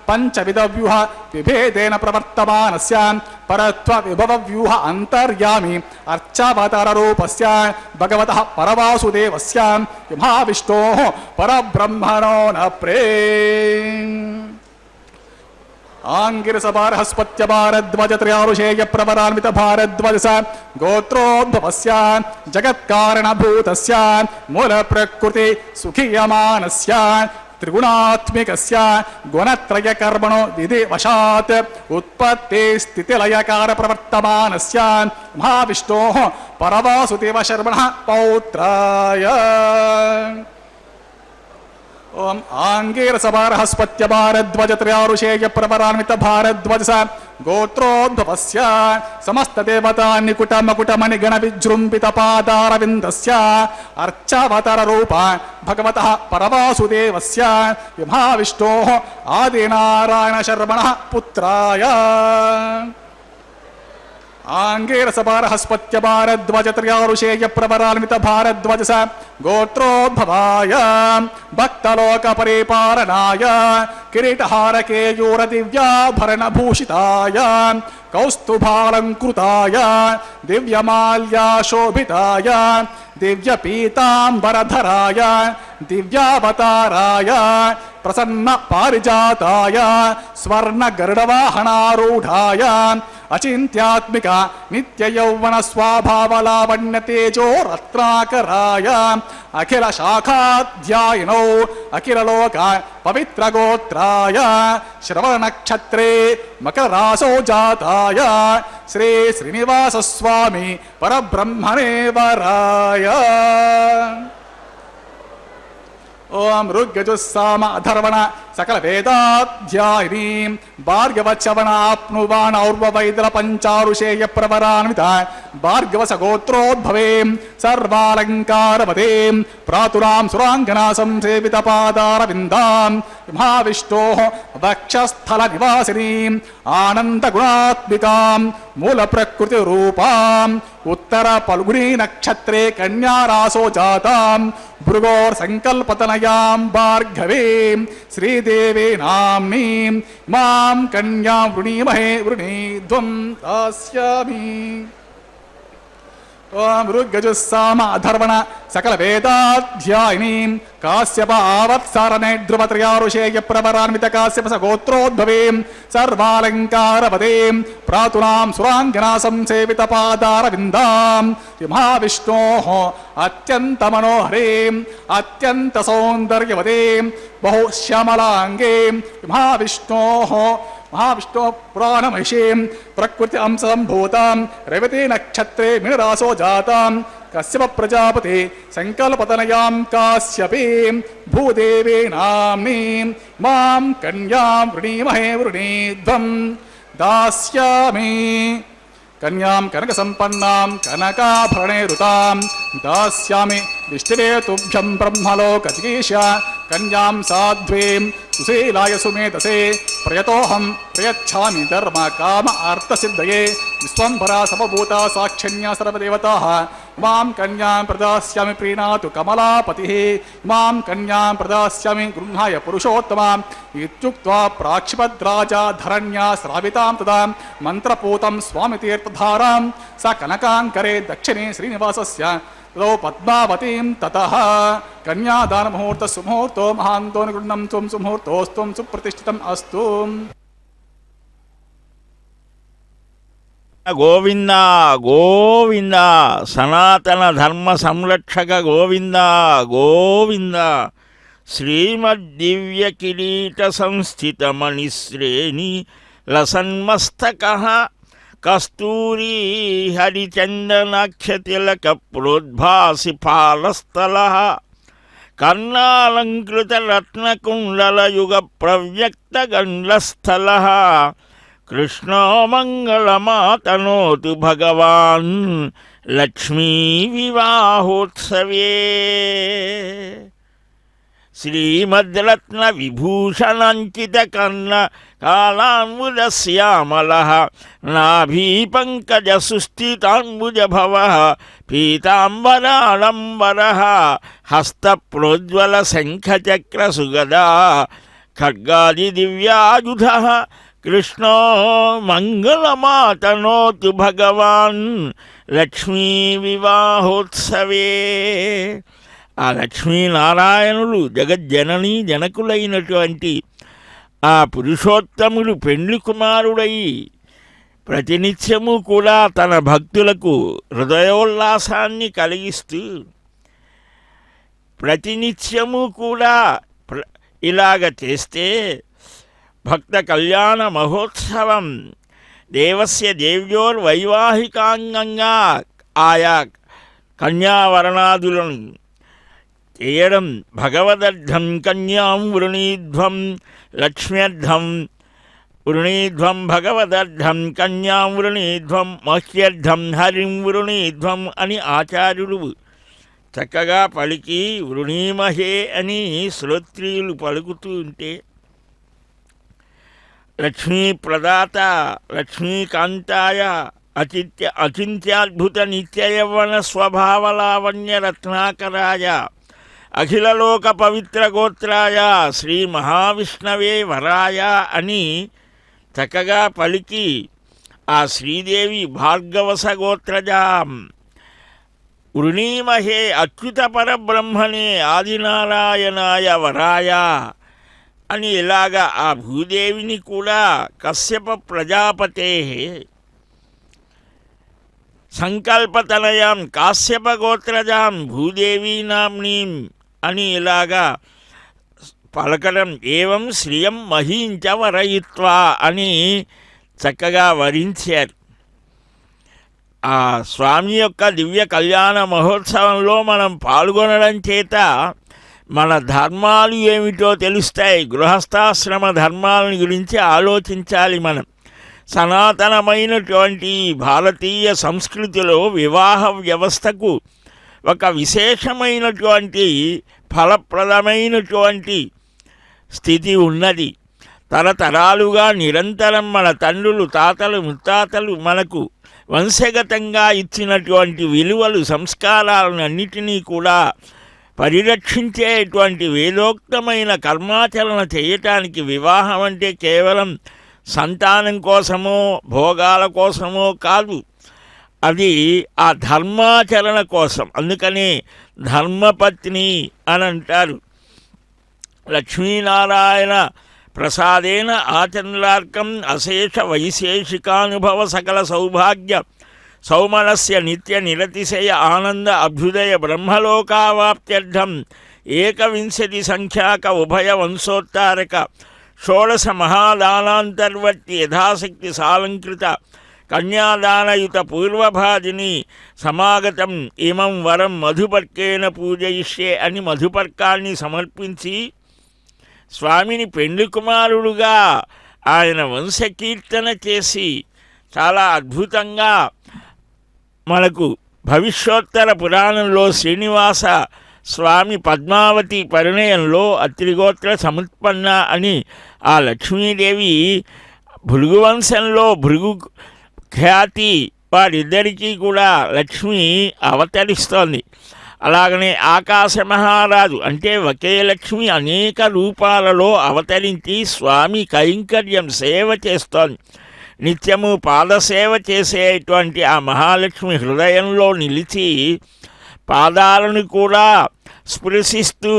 పంచవిధ వ్యూహ విభేదేన ప్రవర్తమానస్య పరత్వ విభవ వ్యూహ అంతర్యామి అర్చావతార రూపస్య భగవతః పరవాసుదేవస్య మహావిష్ణోః పరబ్రహ్మణో న ప్రే. ఆంగిరసభారహస్పత్య భారద్వాజ త్రయారుషేయ ప్రవరాన్విత భారద్వాజ గోత్రోద్భవస్య జగత్కారణభూతస్య మూల ప్రకృతి సుఖీయమానస్య త్రిగుణాత్మికస్య గుణత్రయ కర్మణో విధివశాత్ ఉత్పత్తి స్థితిలయకార ప్రవర్తమానస్య మహావిష్ణోః పరవాసుదేవ శర్మణః పౌత్రాయ. ఓం ఆంగీరసభారహస్పత్య భారద్వాజ త్రయారుషేయ ప్రవరాన్విత భారద్వాజ గోత్రోద్భవస్య సమస్త దేవతా నికుట మకుటమణి గణ విజృంభిత పాదారవిందస్య అర్చావతార రూప భగవతః పరవాసుదేవస్య మహావిష్ణోః ఆదినారాయణ శర్మణః పుత్రాయ. ఆంగీరసభారహస్పత్య భారద్వాజ త్రయారుషేయ ప్రవరాన్విత భారద్వాజ గోత్రోద్భవాయ భక్తలోక పరిపాలనాయ కిరీటహార కేయూర దివ్యాభరణభూషితాయ కౌస్తుభాలంకృతాయ దివ్యమాల్యాశోభితాయ దివ్యపీతాంబరధరాయ దివ్యావతారాయ ప్రసన్న పారిజాతాయ స్వర్ణ గరుడవాహనారూఢాయ అచింత్యాత్మిక నిత్య యౌవన స్వాభావలావణ్య తేజో రత్నాకరాయ అఖిల శాఖాధ్యాయినో అఖిల లోక పవిత్ర గోత్రాయ శ్రవణ నక్షత్రే మకర రాసో జాతాయ శ్రీ శ్రీనివాస స్వామి పరబ్రహ్మణే వరాయ. ఓం ఋగ్యజుస్సామ అధర్వణ సకల వేదాధ్యాయిని భార్గవచవనాప్నువానౌర్వైద్ర పంచారుషేయ ప్రవరాన్విత భార్గవస గోత్రోద్భవే సర్వాలంకారవదే ప్రాతురాం సురాంగనా సంసేవిత పాదారవిందాం మహావిష్ణోః వక్షస్థల నివాసిని ఆనంద గుణాత్మికాం మూల ప్రకృతి రూపాం ఉత్తర పల్గుని నక్షత్రే కన్యారాసో జాతాం భృగోర్ సంకల్పతనయాం భార్గవీం శ్రీదేవే నామ్నీం మాం కన్యాం వృణీమహే వృణీధ్వం దాస్యామి. ఓం ఋగ్యజుస్సామ అధర్వణ సకల వేదాధ్యాయిని కాశ్యప ఆవత్సారణే ధ్రువత్రయారుషేయ ప్రవరాన్విత కాశ్యప గోత్రోద్భవే సర్వాలంకారవదే ప్రాతునాం సురాంగనా సంసేవిత పాదారవిందాం మహావిష్ణోః అత్యంత మనోహరే అత్యంత సౌందర్యవదే బహుశ్యామలాంగే మహావిష్ణోః పురాణమహిషే ప్రకృతి అంశంభూతాం రేవతి నక్షత్రే మినరాసో జాతాం కశ్యప ప్రజాపతి సంకల్పతనయాం కాశ్యపీం భూదేవే నామ్నీం మాం కన్యాం వృణీమహే వృణీధ్వం దాస్యామి. కన్యాం కనక సంపన్నాం కనకాభరణైరుతాం దాస్యామి విష్ణవే తుభ్యం బ్రహ్మలోక చికీష కన్యాం సాధ్వీం సుశీలాయ సుమేధసే ప్రయతోహం ప్రయచ్ఛామి ధర్మ కామ అర్థసిద్ధయే విశ్వంభరా సమభూతా సాక్షిణ్యా సర్వదేవతాః మాం కన్యాం ప్రదాస్యామి ప్రీణాతు కమలాపతిః మాం కన్యాం ప్రదాస్యామి గృహాయ పురుషోత్తమాం ఇత్యుక్త్వా ప్రాక్షిపద్రాజా ధరణ్యా శ్రావితాం తదా మంత్రపూతం స్వామి తీర్థధారాం స కనకాంకరే దక్షిణే శ్రీనివాసస్య తదో పద్మావతీం తతః కన్యాదాన ముహూర్త సుముహూర్తో మహాంతో నిగృహ్ణం త్వం సుముహూర్తోస్త్వం సుప్రతిష్ఠితం అస్తు. గోవింద గోవింద సనాతన ధర్మ సంరక్షక గోవింద గోవింద శ్రీమద్దివ్య కిరీట సంస్థిత మణిశ్రేణి లసన్మస్తకః కస్తూరీ హరిచందనాక్షతిలక ప్రోద్భాసి ఫాలస్థలః కర్ణాలంకృత రత్నకుండలయుగ ప్రవ్యక్త గండ్లస్థలః కృష్ణో మంగళమాతనోతు భగవాన్ లక్ష్మీ వివాహోత్సవే. శ్రీమద్రత్న విభూషణంకిత కర్ణ కాళాంబుజశ్యామలః నాభీపంకజ సుస్థితాంబుజ భవః పీతాంబరాడంబరః హస్తప్రోజ్వల శంఖచక్ర సుగదా ఖడ్గాది దివ్యాయుధః కృష్ణో మంగళమాతనోతు భగవాన్ లక్ష్మీ వివాహోత్సవే. ఆ లక్ష్మీనారాయణులు జగజ్జననీ జనకులైనటువంటి ఆ పురుషోత్తముడు పెండ్లి కుమారుడై ప్రతినిత్యము కూడా తన భక్తులకు హృదయోల్లాసాన్ని కలిగిస్తూ ప్రతినిత్యము కూడా ఇలాగ చేస్తే భక్త కళ్యాణ మహోత్సవం దేవస్య దేవ్యోర్వైవాహికాంగంగా ఆయా కన్యావరణాదులను చేయడం భగవదర్థం కన్యాం వృణీధ్వం లక్ష్మ్యర్థం వృణీధ్వం భగవదర్థం కన్యాం వృణీధ్వం మహ్యర్థం హరిం వృణీధ్వం అని ఆచార్యులు చక్కగా పలికి వృణీమహే అని శ్రోత్రియులు పలుకుతూ ఉంటే లక్ష్మీప్రదాత లక్ష్మీకాంతాయ అచింత్యాద్భుత నిత్యయవ్వన స్వభావలావణ్య రత్నాకరాయ అఖిలలోక పవిత్ర గోత్రాయ శ్రీ మహావిష్ణవే వరాయ అని చక్కగా పలికి ఆ శ్రీదేవి భార్గవస గోత్రజాం వృణీమహే అచ్యుత పరబ్రహ్మణే ఆదినారాయణాయ వరాయ అని ఇలాగా ఆ భూదేవిని కూడా కశ్యప ప్రజాపతే సంకల్పతనయాం కాశ్యప గోత్రజాం భూదేవీనామ్నీం అని ఇలాగా పలకడం ఏవం శ్రియం మహీంచ వరయిత్వా అని చక్కగా వరించారు. ఆ స్వామి యొక్క దివ్య కళ్యాణ మహోత్సవంలో మనం పాల్గొనడం చేత మన ధర్మాలు ఏమిటో తెలుస్తాయి. గృహస్థాశ్రమ ధర్మాలను గురించి ఆలోచించాలి మనం. సనాతనమైనటువంటి భారతీయ సంస్కృతిలో వివాహ వ్యవస్థకు ఒక విశేషమైనటువంటి ఫలప్రదమైనటువంటి స్థితి ఉన్నది. తరతరాలుగా నిరంతరం మన తండ్రులు తాతలు ముత్తాతలు మనకు వంశగతంగా ఇచ్చినటువంటి విలువలు సంస్కారాలను అన్నిటినీ కూడా పరిరక్షించేటువంటి వేదోక్తమైన కర్మాచరణ చేయటానికి వివాహం అంటే కేవలం సంతానం కోసమో భోగాల కోసమో కాదు, అది ఆ ధర్మాచరణ కోసం. అందుకనే ధర్మపత్ని అని అంటారు. లక్ష్మీనారాయణ ప్రసాదేన ఆచంద్రార్కం అశేష వైశేషికానుభవ సకల సౌభాగ్య సౌమనస్య నిత్య నిరతిశయ ఆనంద అభ్యుదయ బ్రహ్మలోకావాప్త్యర్థం ఏకవింశతి సంఖ్యాక ఉభయ వంశోత్తారక షోడశ మహాదానాంతర్వర్తి యథాశక్తి సాలంకృత కన్యాదానయుత పూర్వభాజిని సమాగతం ఇమం వరం మధుపర్కేన పూజయిష్యే అని మధుపర్కాన్ని సమర్పించి స్వామిని పెండ్లి కుమారుడుగా ఆయన వంశకీర్తన చేసి చాలా అద్భుతంగా మనకు భవిష్యోత్తర పురాణంలో శ్రీనివాస స్వామి పద్మావతి పరిణయంలో అత్రిగోత్ర సముత్పన్న అని ఆ లక్ష్మీదేవి భృగువంశంలో భృగు ఖ్యాతి వారిద్దరికీ కూడా లక్ష్మి అవతరిస్తోంది. అలాగనే ఆకాశ మహారాజు అంటే ఒకే లక్ష్మి అనేక రూపాలలో అవతరించి స్వామి కైంకర్యం సేవ చేస్తోంది. నిత్యము పాదసేవ చేసేటువంటి ఆ మహాలక్ష్మి హృదయంలో నిలిచి పాదాలను కూడా స్పృశిస్తూ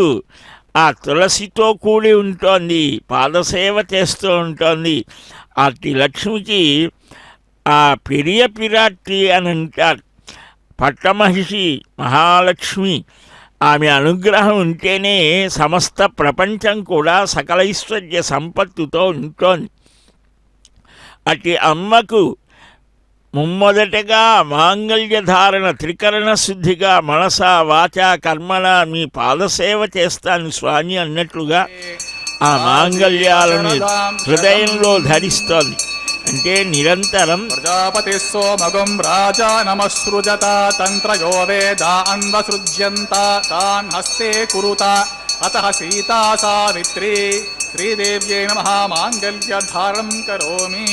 ఆ తులసితో కూడి ఉంటోంది, పాదసేవ చేస్తూ ఉంటుంది. అట్టి లక్ష్మికి ఆ పెరియ పిరాట్టి అని అంటారు. పట్టమహిషి మహాలక్ష్మి ఆమె అనుగ్రహం ఉంటేనే సమస్త ప్రపంచం కూడా సకలైశ్వర్య సంపత్తుతో ఉంటోంది. అట్టి అమ్మకు ముమ్మొదటగా మాంగళ్యధారణ త్రికరణ శుద్ధిగా మనస వాచ కర్మణ మీ పాదసేవ చేస్తాను స్వామి అన్నట్లుగా ఆ మాంగళ్యాలను హృదయంలో ధరిస్తోంది. అంటే నిరంతరం ప్రజాపతి సోమగం రాజా నమసృజత తంత్రయో వేదా అన్వసృజ్యంత తాన్ హస్తే కురుత అతః సీతా సావిత్రీ శ్రీదేవ్యై నమః మాంగళ్యధారం కరోమి.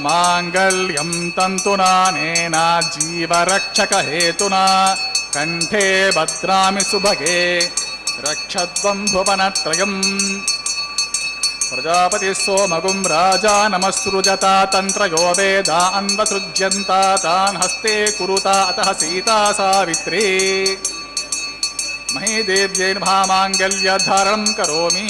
మాంగళ్యం తంతునానేన జీవరక్షకహేతునా కంఠే భద్రామి సుభగే రక్షద్వం భువనత్రయం. ప్రజాపతి సోమగుం రాజా నమస్సృజత తంత్రయో వేదా అన్వసృజ్యంత తాన్ హస్తే కురుత అతః సీతా సావిత్రీ మహీదేవ్యై మహామాంగళ్యధారణం కరోమి.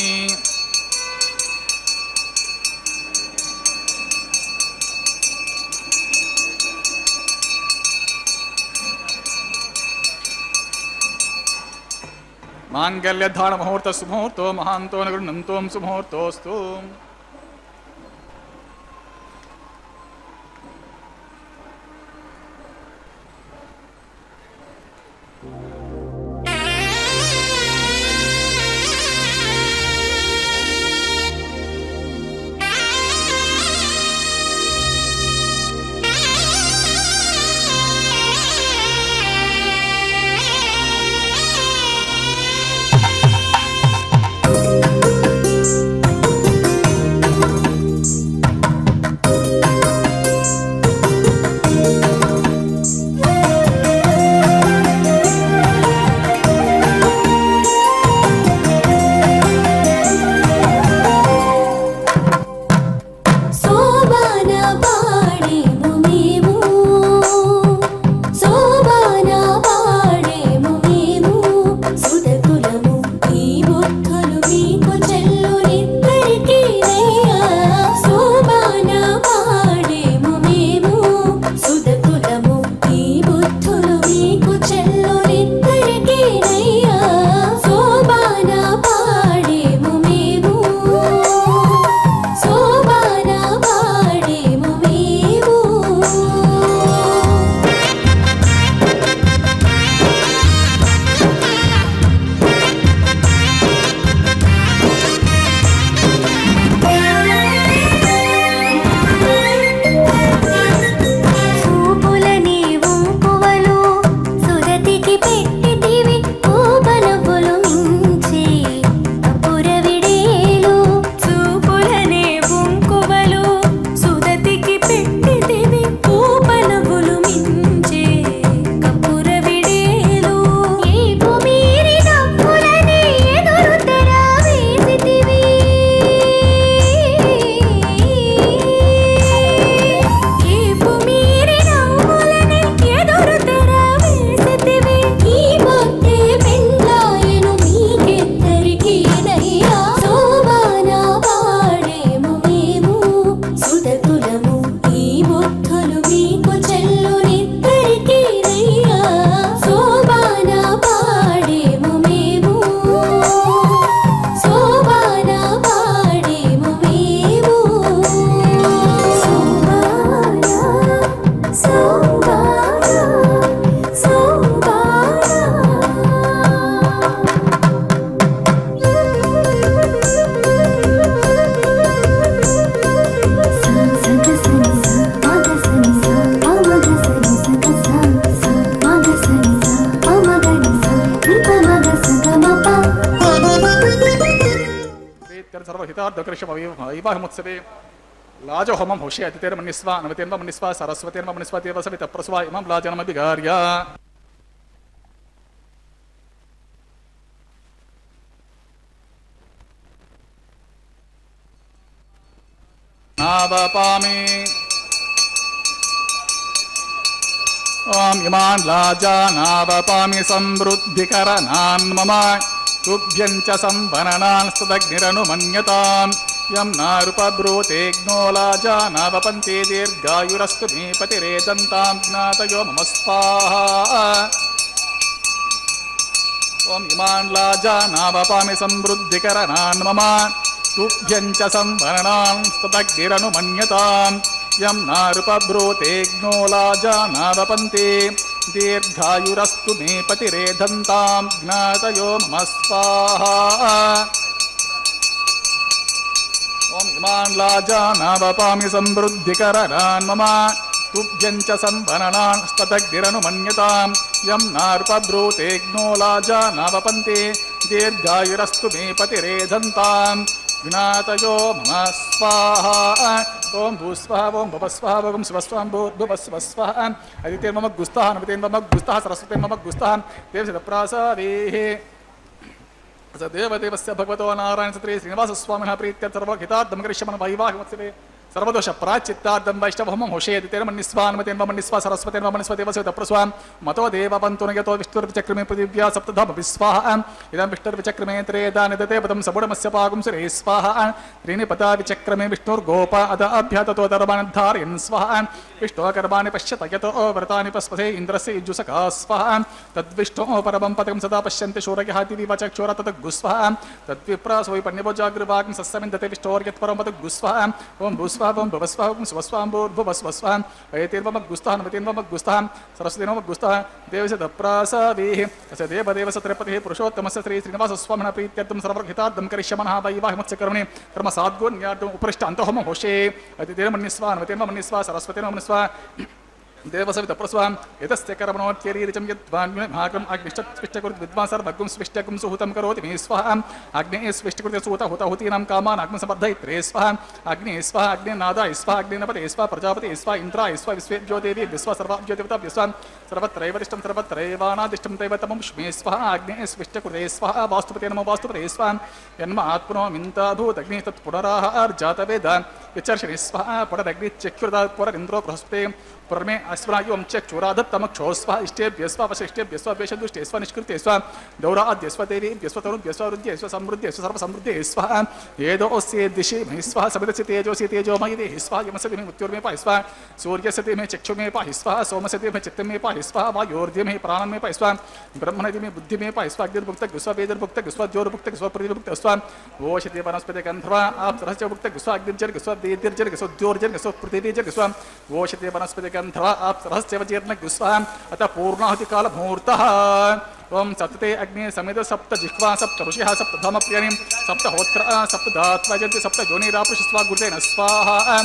మాంగళ్యధారణ ముహూర్త సుముహూర్తో మహాంతో నగృణంతోం సుముహూర్తోస్తు. सर्वहितार्थकृष्णवैवाहमुत्सवे लाजहोमं होषे अतिथेर्मन्यस्व नवतेर्मन्यस्व सरस्वतेर्मन्यस्व देव सवितप्रस्व इमं लाजनमभिगार्य नावपामि ओम इमान् लाजानावपामि समृद्धिकरणान् मम तुभ्यं च संवननान् स्तदग्निरनुमन्यताम् यं नारुपब्रूतेऽग्नो लाजानावपन्ति दीर्घायुरस्तु मे पतिरेदन्तां ज्ञातयो मम स्वाहा ओम इमान् लाजानावपामि समृद्धिकरणान् मम तुभ्यं च संवरणान् स्तदग्निरनुमन्यताम् यं नारुपब्रूतेऽग्नो लाजानावपन्ति दीर्घायुरस्तु मे पतिरेधन्तां ज्ञातयो मम स्वाहा ॐ इमान् लाजानावपामि समृद्धिकरणान् मम तुभ्यं च संवरणान् स्तदग्निरनुमन्यताम् यं नारुपब्रूतेऽग्नो लाजानावपन्ति दीर्घायुरस्तु मे पतिरेधन्ताम् ज्ञातयो मम स्वाहा ओम भूस्वः ओम भवस्वः ओम शिवस्वः भूर्भुवस्वः अदितेर्मम गुस्तः नवतेर्मम गुस्तः सरस्वतेर्मम गुस्तः देवसिद्धप्रासादेः स देवदेवस्य भगवतो नारायणसत्रे श्रीनिवासस्वामिनः प्रीत्य सर्वहितार्थं करिष्यमन वैवाहिमत्सवे सर्वदोष प्राचित्तार्थं वैष्णवहोमं होषेति तेन मन्निस्वान्मतेन मन्निस्वा सरस्वतेन मन्निस्वदेवस्य तप्रस्वां मतो देववन्तो न यतो विष्णुर्विचक्रमे पृथिव्या सप्तधाम विस्वाहा इदं विष्णुर्विचक्रमे त्रेधा निदते पदं सबुडमस्य पागुं सुरे स्वाहा त्रीणि पदा विचक्रमे विष्णुर्गोप अद अभ्याततो दर्वानद्धारयन् स्वाहा विष्णोः कर्माणि पश्यत यतो व्रतानि पस्पथे इन्द्रस्य युजुसखा स्वाहा तद्विष्णोः परमं पदकं सदा पश्यन्ति शूरयः दिविवचक्षुर तद्गुस्वाहा तद्विप्रासो विपण्यभोजाग्रवाग्ं सस्समिन्दते विष्णोर्यत्परं पदगुस्वाहा ओं भूस्वाहं भवस्वाहं स्वस्वाम्भूर्भुवस्वस्वाहं अयतिर्वमग्गुस्तः नमतिर्वमग्गुस्तः सरस्वतीर्वमग्गुस्तः देवस्य दप्रासावेः तस्य देवदेवस्य त्रिपतिः पुरुषोत्तमस्य श्री श्रीनिवासस्वामिनः प्रीत्यर्थं सर्वहितार्थं करिष्यमनः वैवाहिमस्य कर्मणि कर्म साद्गुण्यार्थम् उपरिष्ट अन्तहोमं होषे अतिथिर्मन्यस्वा नमतिर्मन्यस्वा सरस्वतीर्मन्यस्वा देवसवितप्रस्वां एतस्य कर्मणोत्यरीरिचं यद्वाग्निभागम् अग्निष्टस्विष्टकृत् विद्वान् सर्वज्ञं स्विष्टकं सुहूतं करोति मे स्वाहा अग्नेः स्विष्टकृत्य सुहूत हुताहुतीनां कामान् अग्निसमर्धयित्रे स्वाहा अग्निः स्वाहा अग्निनादाय स्वाहा अग्निनपते स्वाहा प्रजापते स्वाहा इन्द्राय स्वाहा विश्वेभ्यो देवी विश्वा सर्वाभ्योदेवताभ्यो स्वाहा सर्वत्रैवरिष्टं सर्वत्रैवानादिष्टं दैवतमं मे स्वाहा अग्नेः स्विष्टकृते स्वाहा वास्तुपते नमो वास्तुपते स्वाहा यन्म आत्मनो मिन्ताभूतग्निः तत्पुनरार्जातवेद यचर्षणि स्वाहा पुनरग्निश्चक्षुरदात् पुनरिन्द्रो बृहस्पते पुरमे अस्मरायुं चक्षुराधत्तमक्षो स्व इष्टेभ्य स्व वशिष्टेभ्य स्व वेषदुष्टे स्व निष्कृते स्व दौराद्य स्व देवीभ्य स्व तरुभ्य स्व रुद्य स्व समृद्ध्य स्व सर्वसमृद्धे स्व येदोऽस्य दिशि महि स्व समिदस्य तेजोऽसि तेजोमयि देहि स्व यमस्य धीमहि मृत्युर्मे पाहि स्व सूर्यस्य धीमहि चक्षुर्मे पाहि स्व सोमस्य धीमहि चित्तमे पाहि स्व वायोर्धीमहि प्राणन्मे पाहि स्व ब्रह्मणे धीमहि बुद्धिमे पाहि स्व अग्निर्भुक्तः स्व वेदर्भुक्तः स्व ज्योर्भुक्तः स्व पृथिवीभुक्तः स्व ओषधि वनस्पति गन्धर्वा आप्तरस्य भुक्तः स्व अग्निर्जर्ग स्व वेदिर्जर्ग स्व द्योर्जर्ग स्व पृथिवीजर्ग स्व ओषधि वनस्पति गन्धर्वा आप्तरस्य जीर्णः स्व अतः पूर्णाहुतिकालमुहूर्तः ओम सप्तते अग्नि समेत सप्त जिह्वा सप्त ऋषिः सप्त धमप्रियनीं सप्त होत्र सप्त धात्वा जन्ति सप्त योनिरापृष्स्वा गुरुतेन स्वाहा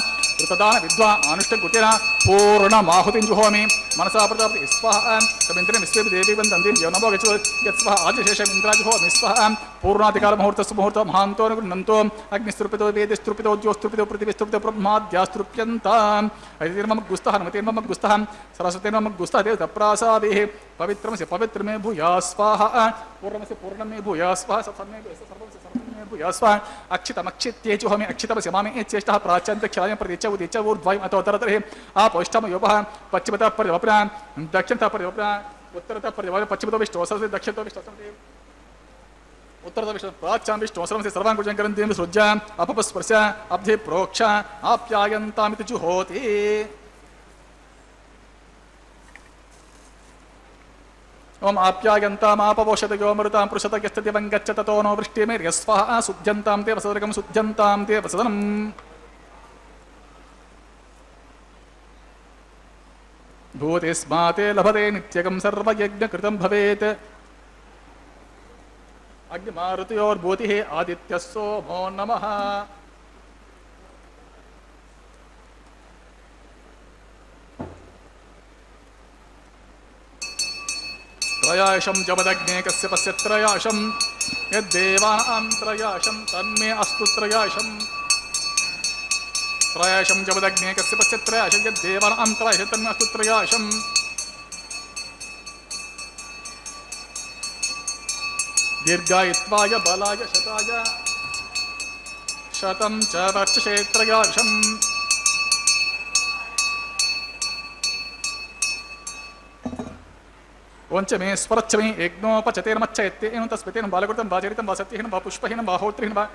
ऋतदान विद्वा अनुष्ठगुरुतेन पूर्णमाहुतिं जुहोमि मनसा प्रजापति स्वाहा तमिन्द्रेण विश्वे देवी वन्दन्ति यो नमो गच्छो यत्स्वाहा आदिशेषम् इन्द्राजुहोमि स्वाहा पूर्णाधिकालमुहूर्तस्य मुहूर्तो महान्तो नन्तो अग्निस्तृपितो वेदिस्तृपितो ज्योस्तृपितो पृथिवीस्तृपितो ब्रह्माद्यास्तृप्यन्ताम् अतिर्मम गुस्तः नमतिर्मम गुस्तः सरस्वतीर्मम गुस्तः देवतप्रासादेः पवित्रमस्य पवित्रमे भूया स्वाहा पूर्णमस्य पूर्णमे भूया स्वाहा सर्वमे सर्वस्य सर्वमे भूया स्वाहा अक्षितमक्षित्येजुहोमि अक्षितमस्य मामे चेष्टः प्राच्यन्तक्षायं प्रतीच्य उदीच्य ऊर्ध्वम् अतोत्तरतरे आपोष्टमयोपः पश्चिमतः परिवपना दक्षिणतः परिवपना उत्तरतः परिवपना पश्चिमतो विष्णोसरस्य दक्षिणतो विष्णोसरस्य उत्तरतः विष्णु प्राच्यां विष्णोसरस्य सर्वाङ्कुजं करन्तीं सृज्याम् अपपस्पर्श अब्धि प्रोक्ष आप्यायन्तामिति जुहोति ओम आप्यायन्तामापवोषतयोमृतां पृषत यस्तदिवं गच्छ ततो नो वृष्टिमेर्य स्वाहा शुद्ध्यन्तां ते वसदकं शुद्ध्यन्तां ते वसदनम् भूतिस्माते लभते नित्यकं सर्वयज्ञकृतं भवेत् अग्निमारुतयोर्भूतिः आदित्यः सोमो नमः त्रयाशं जपदग्ने कस्य पश्य त्रयाशं यद्देवानां त्रयाशं तन्मे अस्तु त्रयाशं त्रयाशं जपदग्ने कस्य पश्य त्रयाशं यद्देवानां त्रयाशं तन्मे अस्तु त्रयाशं दीर्घायित्वाय बलाय शताय शतं च वर्षे त्रयाशं वंचमे स्वरच्छमे यज्ञोपचतेर्मच्छयत्ते एनं तस्मितेन बालकृतं वाचरितं वा सत्यहीनं वा पुष्पहीनं वा होत्रिहीनं वा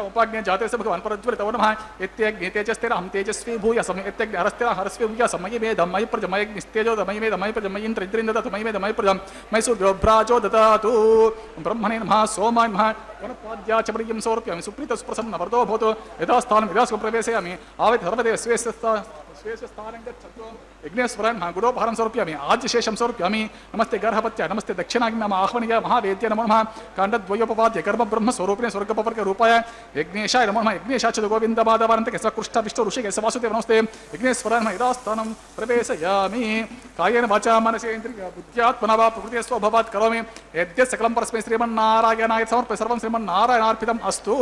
उपाग्ने जाते से भगवान परज्वलितो नमः इत्यग्ने तेजस्तेरहं तेजस्वी भूयसं इत्यग्ने हरस्तेर हरस्वी भूयसं मयि वेदं मयि प्रजं मयि निस्तेजो मयि वेदं मयि प्रजं मयि इन्द्रिन्द्रिं ददातु मयि वेदं मयि प्रजं मयि सूर्योभ्राजो ददातु ब्रह्मणे नमः सोमाय नमः वनपाद्या च प्रियं समर्पयामि सुप्रीतः वरदो भवतु यथा स्थानं यदा प्रवेशयामि आवेत् सर्वदेव स्वेस्थानं गच्छन्तु यज्ञेश्वरान् गुडोपहारं समर्पयामि आद्यशेषं समर्पयामि नमस्ते गर्भपत्याय नमस्ते दक्षिणाग्नि नमः आह्वनीय महावेद्य नमो नमः काण्डद्वयोपपाद्य कर्मब्रह्मस्वरूपिणे स्वर्गपवर्गरूपाय यज्ञेशाय नमो नमः यज्ञेशाय च गोविन्दपादवारन्ते कृष्ण विष्णु ऋषिकेश वासुदेव नमस्ते यज्ञेश्वरान् यथास्थानं प्रवेशयामि कायेन वाचा मनसेन्द्रिय बुद्ध्यात्मना वा प्रकृते स्वभावात् करोमि यद्यत् सकलं परस्मै श्रीमन्नारायणाय समर्पय सर्वं श्रीमन्नारायणार्पितम् अस्तु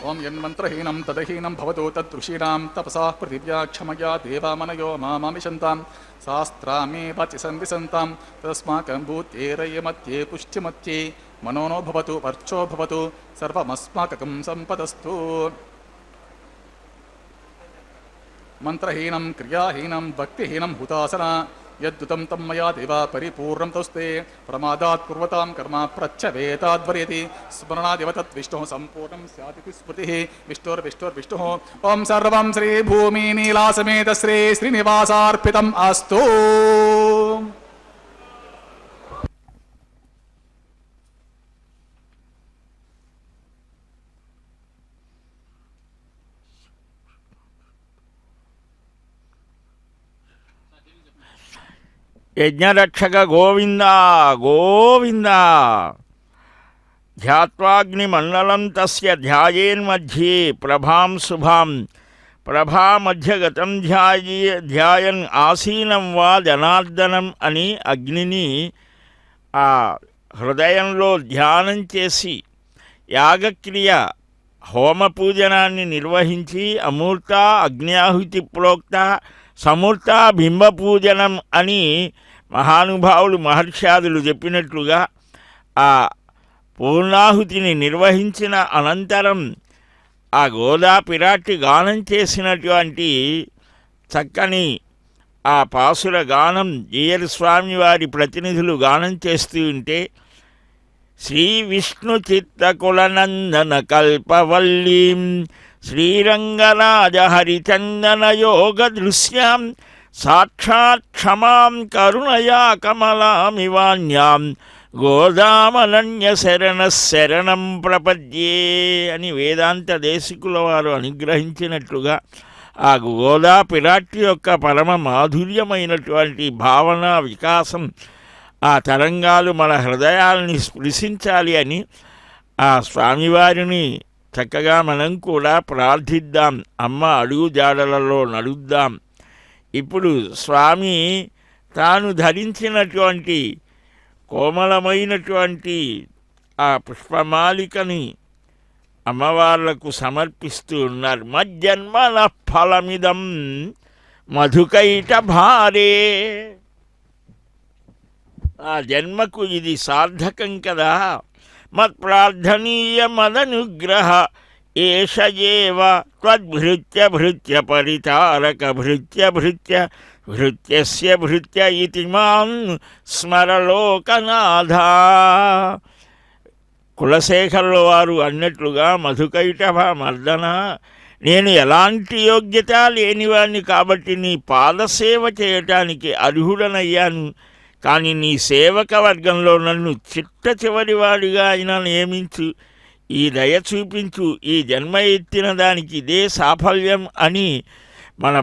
ओम యన్మంత్రహీనం తదహీనం భవతు తదృషీణాం తపసా పృథివ్యా క్షమయా దేవామనయో మామిషంతాం శాస్త్రామే పచి సంవిశంతాం తస్మాకం భూత్యేరయమత్యే పుష్టిమత్యే మనోనో భవతు వర్చో భవతు సర్వమస్మాకం సంపదస్తు. మంత్రహీనం క్రియాహీనం భక్తిహీనం హుతాసన యద్దుతం తం మయా దేవ పరిపూర్ణం తౌస్తే ప్రమాదాత్ కుర్వతాం కర్మ ప్రచ్చవేతాద్వర్యతి స్మరణాదివ తద్విష్ణుః సంపూర్ణం స్యాతితి స్మృతిః విష్ణుర్విష్ణుర్విష్ణుః. ఓం సర్వం శ్రీ భూమి నీలాసమేత శ్రీ శ్రీనివాసార్పితం అస్తు. యజ్ఞరక్షక గోవింద గోవింద. ధ్యాత్వాగ్నిమండలం తస్య ధ్యాయేన్మధ్యే ప్రభాం శుభాం ప్రభామధ్యగతం ధ్యాయన్ ఆసీనం వా జనార్దనం అని అగ్నిని ఆ హృదయంలో ధ్యానం చేసి యాగక్రియ హోమ పూజనాన్ని నిర్వహించి అమూర్త అగ్న్యాహుతి ప్రోక్త సమూర్త బింబ పూజనం అని మహానుభావులు మహర్షాదులు చెప్పినట్లుగా ఆ పూర్ణాహుతిని నిర్వహించిన అనంతరం ఆ గోదా పిరాట్టి గానం చేసినటువంటి చక్కని ఆ పాసుర గానం జీయర్ స్వామి వారి ప్రతినిధులు గానం చేస్తూ ఉంటే శ్రీ విష్ణు చిత్తకులనందన కల్పవల్లీం శ్రీరంగరాజ హరిచందన యోగ దృశ్యాం సాక్షాత్ క్షమాం కరుణయా కమలామివాన్యాం గోదామనన్య శరణ శరణం ప్రపద్యే అని వేదాంత దేశికుల వారు అనుగ్రహించినట్లుగా ఆ గోదా పిరాట్టి యొక్క పరమ మాధుర్యమైనటువంటి భావన వికాసం ఆ తరంగాలు మన హృదయాలని స్పృశించాలి అని ఆ స్వామివారిని చక్కగా మనం కూడా ప్రార్థిద్దాం. అమ్మ అడుగు జాడలలో నడుద్దాం. ఇప్పుడు స్వామి తాను ధరించినటువంటి కోమలమైనటువంటి ఆ పుష్పమాలికని అమ్మవార్లకు సమర్పిస్తూ ఉన్నారు. మజ్జన్మన ఫలమిదం మధుకైట భారే. ఆ జన్మకు ఇది సార్థకం కదా. మత్ప్రార్థనీయ మదనుగ్రహ ఏషయేవ త్వద్భృత్య భృత్య పరితారక భృత్య భృత్య భృత్యస్య భృత్య ఇతి మాం స్మరలోకనాథ. కులశేఖరుల వారు అన్నట్లుగా మధుకైటభ మర్దన, నేను ఎలాంటి యోగ్యత లేనివాడిని కాబట్టి నీ పాదసేవ చేయటానికి అర్హుడనయ్యాను. కానీ నీ సేవక వర్గంలో నన్ను చిట్ట చివరివాడిగా అయినా నియమించు, ఈ దయ చూపించు, ఈ జన్మ ఎత్తిన దానికి ఇదే సాఫల్యం అని మన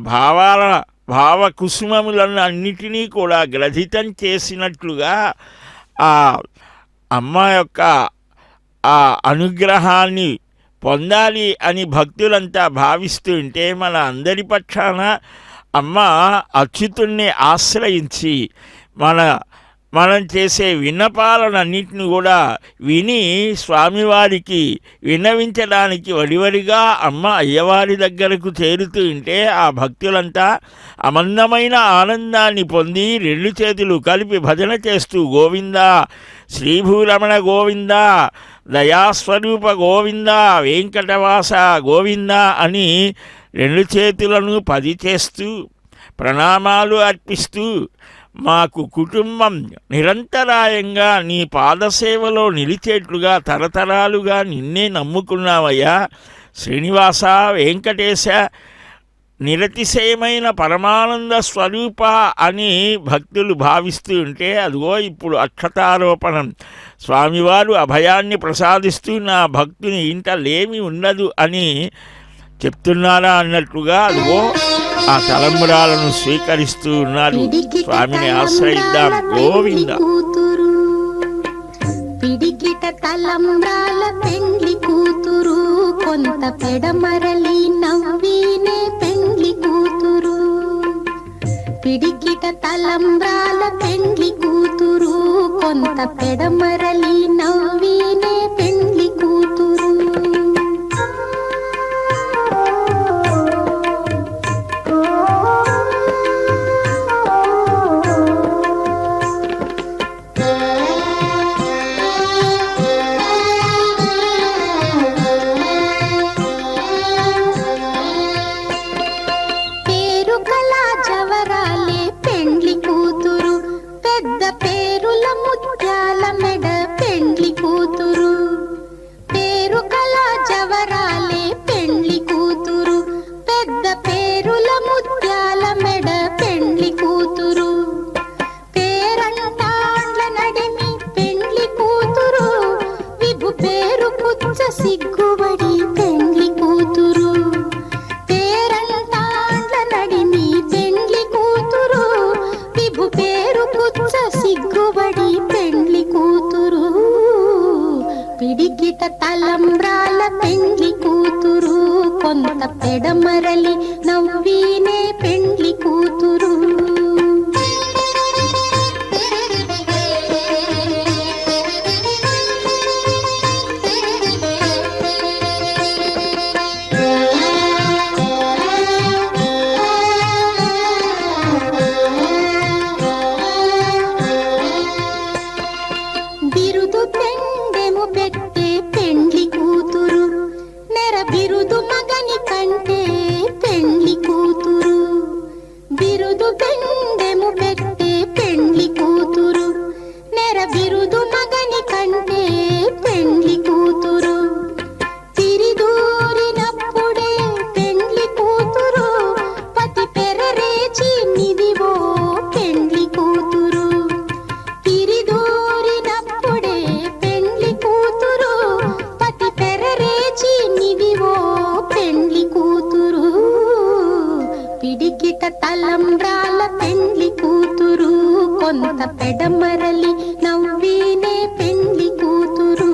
భావ కుసుమములను అన్నిటినీ కూడా గ్రథితం చేసినట్లుగా ఆ అమ్మ యొక్క ఆ అనుగ్రహాన్ని పొందాలి అని భక్తులంతా భావిస్తూ ఉంటే మన అందరి పక్షాన అమ్మ అచ్యుతుణ్ణి ఆశ్రయించి మనం చేసే విన్నపాలనన్నింటిని కూడా విని స్వామివారికి విన్నవించడానికి వడివడిగా అమ్మ అయ్యవారి దగ్గరకు చేరుతూ ఉంటే ఆ భక్తులంతా అమందమైన ఆనందాన్ని పొంది రెండు చేతులు కలిపి భజన చేస్తూ గోవింద శ్రీభూరమణ గోవింద దయాస్వరూప గోవింద వెంకటవాస గోవింద అని రెండు చేతులను 10 చేస్తూ ప్రణామాలు అర్పిస్తూ మాకు కుటుంబం నిరంతరాయంగా నీ పాదసేవలో నిలిచేట్లుగా తరతరాలుగా నిన్నే నమ్ముకున్నావయ్యా శ్రీనివాస వెంకటేశ నిరతిశయమైన పరమానంద స్వరూప అని భక్తులు భావిస్తూ ఉంటే అదిగో ఇప్పుడు అక్షతారోపణం స్వామివారు అభయాన్ని ప్రసాదిస్తూ నా భక్తుని ఇంట లేమి ఉండదు అని చెప్తున్నారా అన్నట్లుగా అదిగో ఆ తలంబరాలను స్వీకరిస్తూ ఉన్నారు. స్వామిని ఆశ్రయిద్దాం. గోవింద. పిడికిట తలంబ్రాల పెండ్లి కూతురు, కొంత పెడమరలి నవ్వినే పెండ్లి కూతురు. పిడికిట తలంబ్రాల పెండ్లి కూతురు, కొంత పెడమరలి నవ్వినే పెండ్లి కూతురు. సిరుల ముత్యాల మెడ పెండ్లి కూతురు పేరంటాండ్ల నడిమి పెండ్లి కూతురు విభు పేరు పుచ్చ సిగ్గుబడి పెండ్లి కూతురు పేరంటాండ్ల నడిమి పెండ్లి కూతురు విభు పేరు పుచ్చ సిగ్గుబడి పెండ్లి కూతురు పిడికిట తలంబ్రాల పెండ్లి కూతురు కొంత పెడమరలి నవ్వీనే పెండ్లి కూతురు బిరుదు పెండెము పెట్టే పెండ్లి కూతురు నెర బిరుదు మగని కంటే పెండ్లి కూతురు బిరుదు పెండెము పెట్టే పెండ్లి కూతురు నెర బిరుదు మగని కంటే పెండ్లి కూతురు తిరిదూరినప్పుడే పెండ్లి కూతురు పతి పెరరేచి నిదివో పెండ్లి కూతురు తిరిదూరినప్పుడే పెండ్లి కూతురు పతి పెరరేచి నిదివో పెండ్లి కూతురు పిడికిట తలంబ్రాల పెండ్లి కూతురు కొంత పెడమరలి నవ్వీనే పెండ్లి కూతురు